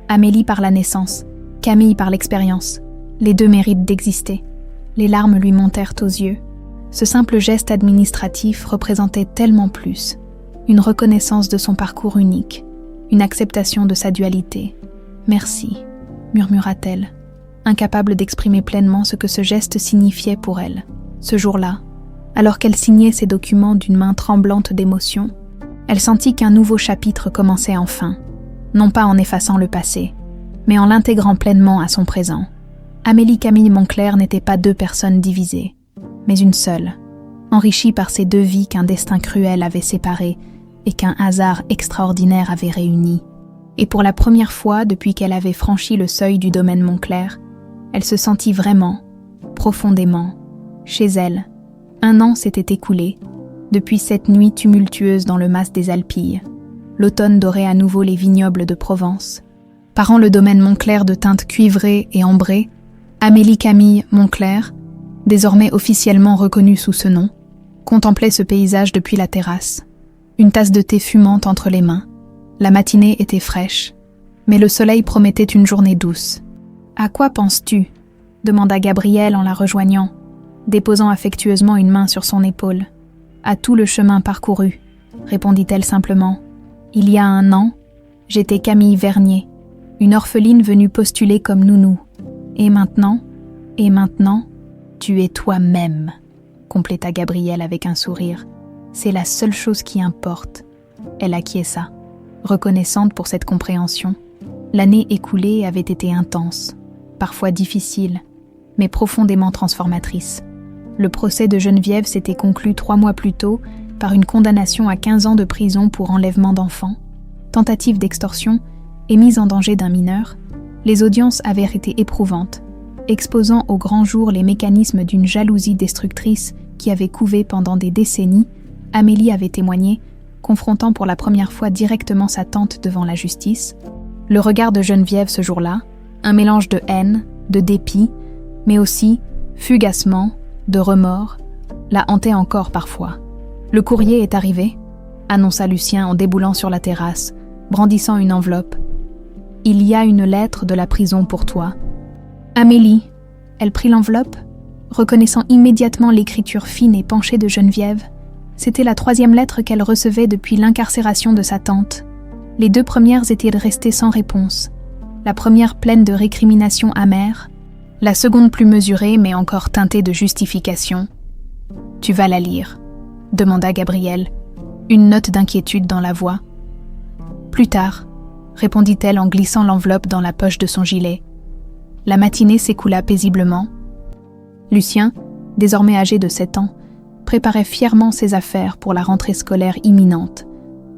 Amélie par la naissance, Camille par l'expérience. Les deux méritent d'exister. » Les larmes lui montèrent aux yeux. Ce simple geste administratif représentait tellement plus. Une reconnaissance de son parcours unique, une acceptation de sa dualité. « Merci », murmura-t-elle, incapable d'exprimer pleinement ce que ce geste signifiait pour elle. Ce jour-là, alors qu'elle signait ses documents d'une main tremblante d'émotion, elle sentit qu'un nouveau chapitre commençait enfin, non pas en effaçant le passé, mais en l'intégrant pleinement à son présent. Amélie Camille Moncler n'était pas deux personnes divisées, mais une seule, enrichie par ces deux vies qu'un destin cruel avait séparées et qu'un hasard extraordinaire avait réunies. Et pour la première fois depuis qu'elle avait franchi le seuil du domaine Moncler, elle se sentit vraiment, profondément, chez elle. 1 an s'était écoulé, depuis cette nuit tumultueuse dans le mas des Alpilles. L'automne dorait à nouveau les vignobles de Provence. Parant le domaine Moncler de teinte cuivrée et ambrée, Amélie Camille Moncler, désormais officiellement reconnue sous ce nom, contemplait ce paysage depuis la terrasse, une tasse de thé fumante entre les mains. La matinée était fraîche, mais le soleil promettait une journée douce. « À quoi penses-tu » demanda Gabrielle en la rejoignant, déposant affectueusement une main sur son épaule. À tout le chemin parcouru, répondit-elle simplement. Il y a 1 an, j'étais Camille Vernier, une orpheline venue postuler comme nounou. Et maintenant, tu es toi-même, compléta Gabrielle avec un sourire. C'est la seule chose qui importe. Elle acquiesça, reconnaissante pour cette compréhension. L'année écoulée avait été intense, parfois difficile, mais profondément transformatrice. Le procès de Geneviève s'était conclu 3 mois plus tôt par une condamnation à 15 ans de prison pour enlèvement d'enfants, tentative d'extorsion et mise en danger d'un mineur. Les audiences avaient été éprouvantes, exposant au grand jour les mécanismes d'une jalousie destructrice qui avait couvé pendant des décennies. Amélie avait témoigné, confrontant pour la première fois directement sa tante devant la justice. Le regard de Geneviève ce jour-là, un mélange de haine, de dépit, mais aussi, fugacement, de remords, la hantait encore parfois. « Le courrier est arrivé », annonça Lucien en déboulant sur la terrasse, brandissant une enveloppe. « Il y a une lettre de la prison pour toi. » Amélie, elle prit l'enveloppe, reconnaissant immédiatement l'écriture fine et penchée de Geneviève. C'était la 3e lettre qu'elle recevait depuis l'incarcération de sa tante. Les 2 premières étaient restées sans réponse. La première pleine de récriminations amères, la seconde plus mesurée mais encore teintée de justification. « Tu vas la lire », demanda Gabrielle, une note d'inquiétude dans la voix. « Plus tard », répondit-elle en glissant l'enveloppe dans la poche de son gilet. La matinée s'écoula paisiblement. Lucien, désormais âgé de 7 ans, préparait fièrement ses affaires pour la rentrée scolaire imminente.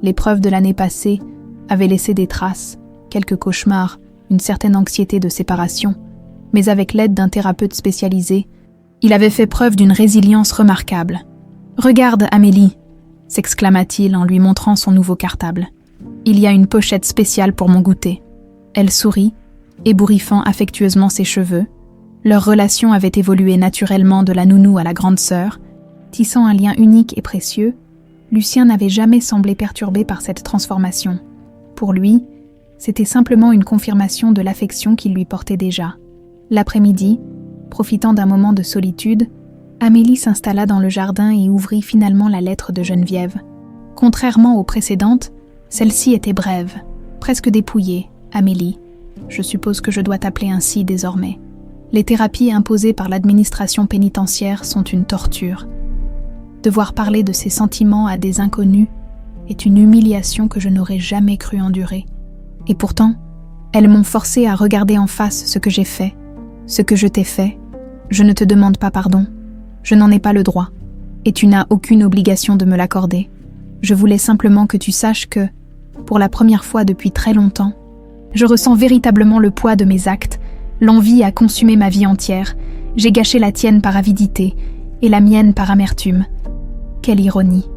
L'épreuve de l'année passée avait laissé des traces, quelques cauchemars, une certaine anxiété de séparation, mais avec l'aide d'un thérapeute spécialisé, il avait fait preuve d'une résilience remarquable. « Regarde, Amélie !» s'exclama-t-il en lui montrant son nouveau cartable. « Il y a une pochette spéciale pour mon goûter. » Elle sourit, ébouriffant affectueusement ses cheveux. Leur relation avait évolué naturellement de la nounou à la grande sœur. Tissant un lien unique et précieux, Lucien n'avait jamais semblé perturbé par cette transformation. Pour lui, c'était simplement une confirmation de l'affection qu'il lui portait déjà. L'après-midi, profitant d'un moment de solitude, Amélie s'installa dans le jardin et ouvrit finalement la lettre de Geneviève. Contrairement aux précédentes, celle-ci était brève, presque dépouillée. « Amélie, je suppose que je dois t'appeler ainsi désormais. Les thérapies imposées par l'administration pénitentiaire sont une torture. Devoir parler de ses sentiments à des inconnus est une humiliation que je n'aurais jamais cru endurer. Et pourtant, elles m'ont forcé à regarder en face ce que j'ai fait, ce que je t'ai fait. Je ne te demande pas pardon. Je n'en ai pas le droit. Et tu n'as aucune obligation de me l'accorder. Je voulais simplement que tu saches que, pour la première fois depuis très longtemps, je ressens véritablement le poids de mes actes. L'envie a consumé ma vie entière. J'ai gâché la tienne par avidité et la mienne par amertume. Quelle ironie. »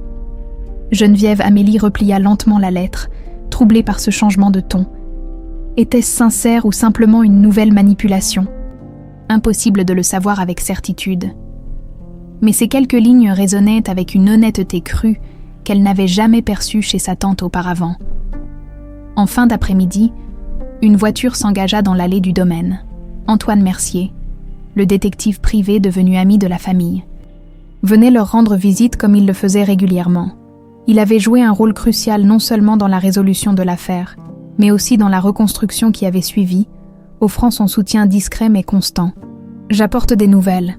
Geneviève Amélie replia lentement la lettre, troublée par ce changement de ton. Était-ce sincère ou simplement une nouvelle manipulation ? Impossible de le savoir avec certitude. Mais ces quelques lignes résonnaient avec une honnêteté crue qu'elle n'avait jamais perçue chez sa tante auparavant. En fin d'après-midi, une voiture s'engagea dans l'allée du domaine. Antoine Mercier, le détective privé devenu ami de la famille, venait leur rendre visite comme il le faisait régulièrement. Il avait joué un rôle crucial non seulement dans la résolution de l'affaire, mais aussi dans la reconstruction qui avait suivi, offrant son soutien discret mais constant. « J'apporte des nouvelles »,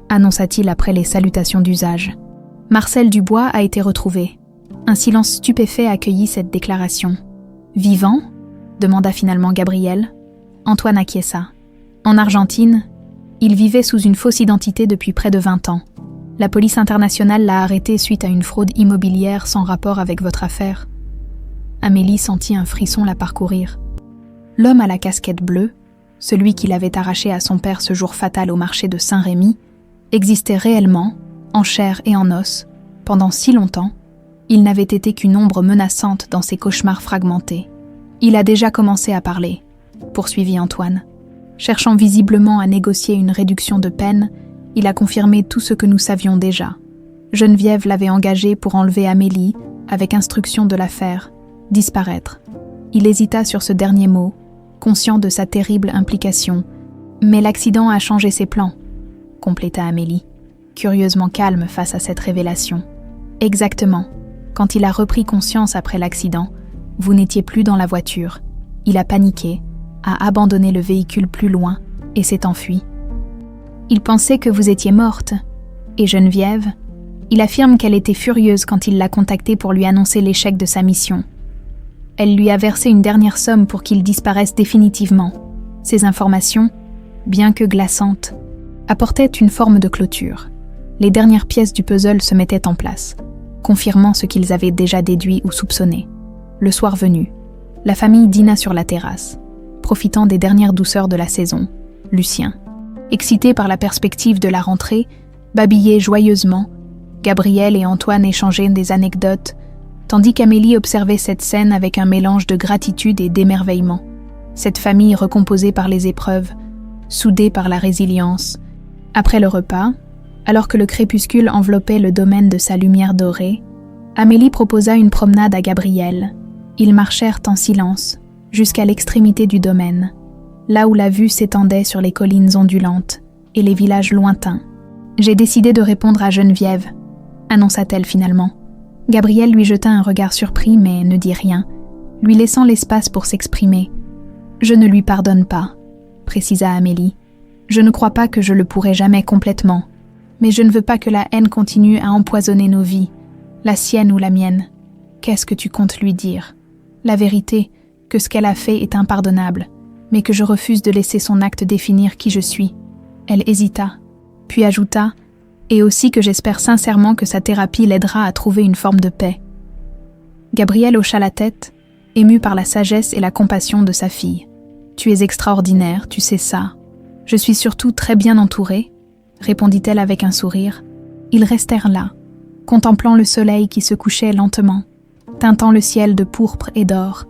annonça-t-il après les salutations d'usage. Marcel Dubois a été retrouvé. Un silence stupéfait accueillit cette déclaration. « Vivant ?» demanda finalement Gabrielle. Antoine acquiesça. En Argentine, il vivait sous une fausse identité depuis près de 20 ans. La police internationale l'a arrêté suite à une fraude immobilière sans rapport avec votre affaire. Amélie sentit un frisson la parcourir. L'homme à la casquette bleue, celui qui l'avait arraché à son père ce jour fatal au marché de Saint-Rémy, existait réellement, en chair et en os, pendant si longtemps, il n'avait été qu'une ombre menaçante dans ses cauchemars fragmentés. Il a déjà commencé à parler, poursuivit Antoine. Cherchant visiblement à négocier une réduction de peine, il a confirmé tout ce que nous savions déjà. Geneviève l'avait engagé pour enlever Amélie, avec instruction de la faire disparaître. Il hésita sur ce dernier mot, conscient de sa terrible implication. Mais l'accident a changé ses plans, compléta Amélie, curieusement calme face à cette révélation. Exactement. Quand il a repris conscience après l'accident, vous n'étiez plus dans la voiture. Il a paniqué, a abandonné le véhicule plus loin et s'est enfui. Il pensait que vous étiez morte. Et Geneviève, il affirme qu'elle était furieuse quand il l'a contactée pour lui annoncer l'échec de sa mission. Elle lui a versé une dernière somme pour qu'il disparaisse définitivement. Ces informations, bien que glaçantes, apportaient une forme de clôture. Les dernières pièces du puzzle se mettaient en place, confirmant ce qu'ils avaient déjà déduit ou soupçonné. Le soir venu, la famille dîna sur la terrasse, profitant des dernières douceurs de la saison. Lucien, excité par la perspective de la rentrée, babillait joyeusement. Gabriel et Antoine échangeaient des anecdotes, tandis qu'Amélie observait cette scène avec un mélange de gratitude et d'émerveillement. Cette famille recomposée par les épreuves, soudée par la résilience. Après le repas, alors que le crépuscule enveloppait le domaine de sa lumière dorée, Amélie proposa une promenade à Gabriel. Ils marchèrent en silence, jusqu'à l'extrémité du domaine, là où la vue s'étendait sur les collines ondulantes et les villages lointains. « J'ai décidé de répondre à Geneviève », annonça-t-elle finalement. Gabriel lui jeta un regard surpris mais ne dit rien, lui laissant l'espace pour s'exprimer. « Je ne lui pardonne pas », précisa Amélie. « Je ne crois pas que je le pourrai jamais complètement, mais je ne veux pas que la haine continue à empoisonner nos vies, la sienne ou la mienne. Qu'est-ce que tu comptes lui dire ? La vérité, que ce qu'elle a fait est impardonnable, mais que je refuse de laisser son acte définir qui je suis. » Elle hésita, puis ajouta « Et aussi que j'espère sincèrement que sa thérapie l'aidera à trouver une forme de paix. » Gabriel hocha la tête, ému par la sagesse et la compassion de sa fille. « Tu es extraordinaire, tu sais ça. Je suis surtout très bien entourée, » répondit-elle avec un sourire. Ils restèrent là, contemplant le soleil qui se couchait lentement, teintant le ciel de pourpre et d'or,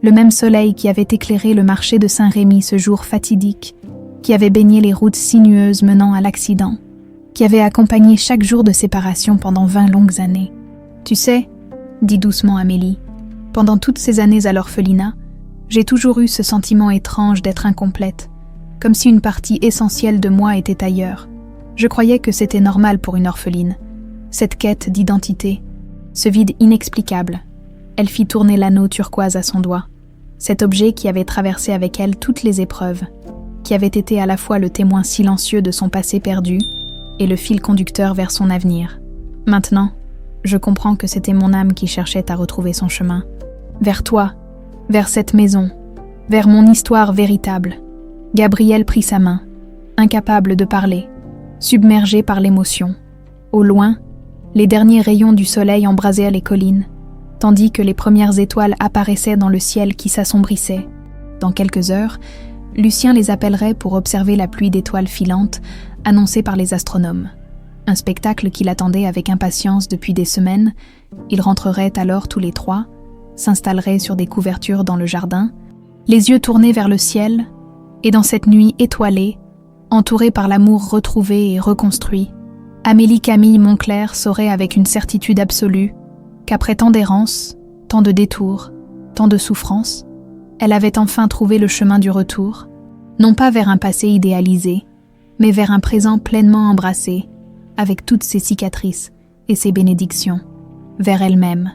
le même soleil qui avait éclairé le marché de Saint-Rémy ce jour fatidique, qui avait baigné les routes sinueuses menant à l'accident, qui avait accompagné chaque jour de séparation pendant 20 longues années. « Tu sais, » dit doucement Amélie, « pendant toutes ces années à l'orphelinat, j'ai toujours eu ce sentiment étrange d'être incomplète, comme si une partie essentielle de moi était ailleurs. Je croyais que c'était normal pour une orpheline, cette quête d'identité, ce vide inexplicable. » Elle fit tourner l'anneau turquoise à son doigt, cet objet qui avait traversé avec elle toutes les épreuves, qui avait été à la fois le témoin silencieux de son passé perdu et le fil conducteur vers son avenir. Maintenant, je comprends que c'était mon âme qui cherchait à retrouver son chemin. Vers toi, vers cette maison, vers mon histoire véritable. Gabriel prit sa main, incapable de parler, submergé par l'émotion. Au loin, les derniers rayons du soleil embrasaient les collines, tandis que les premières étoiles apparaissaient dans le ciel qui s'assombrissait. Dans quelques heures, Lucien les appellerait pour observer la pluie d'étoiles filantes annoncée par les astronomes. Un spectacle qu'il attendait avec impatience depuis des semaines. Ils rentreraient alors tous les trois, s'installeraient sur des couvertures dans le jardin, les yeux tournés vers le ciel, et dans cette nuit étoilée, entourée par l'amour retrouvé et reconstruit, Amélie Camille Moncler saurait avec une certitude absolue qu'après tant d'errances, tant de détours, tant de souffrances, elle avait enfin trouvé le chemin du retour, non pas vers un passé idéalisé, mais vers un présent pleinement embrassé, avec toutes ses cicatrices et ses bénédictions, vers elle-même.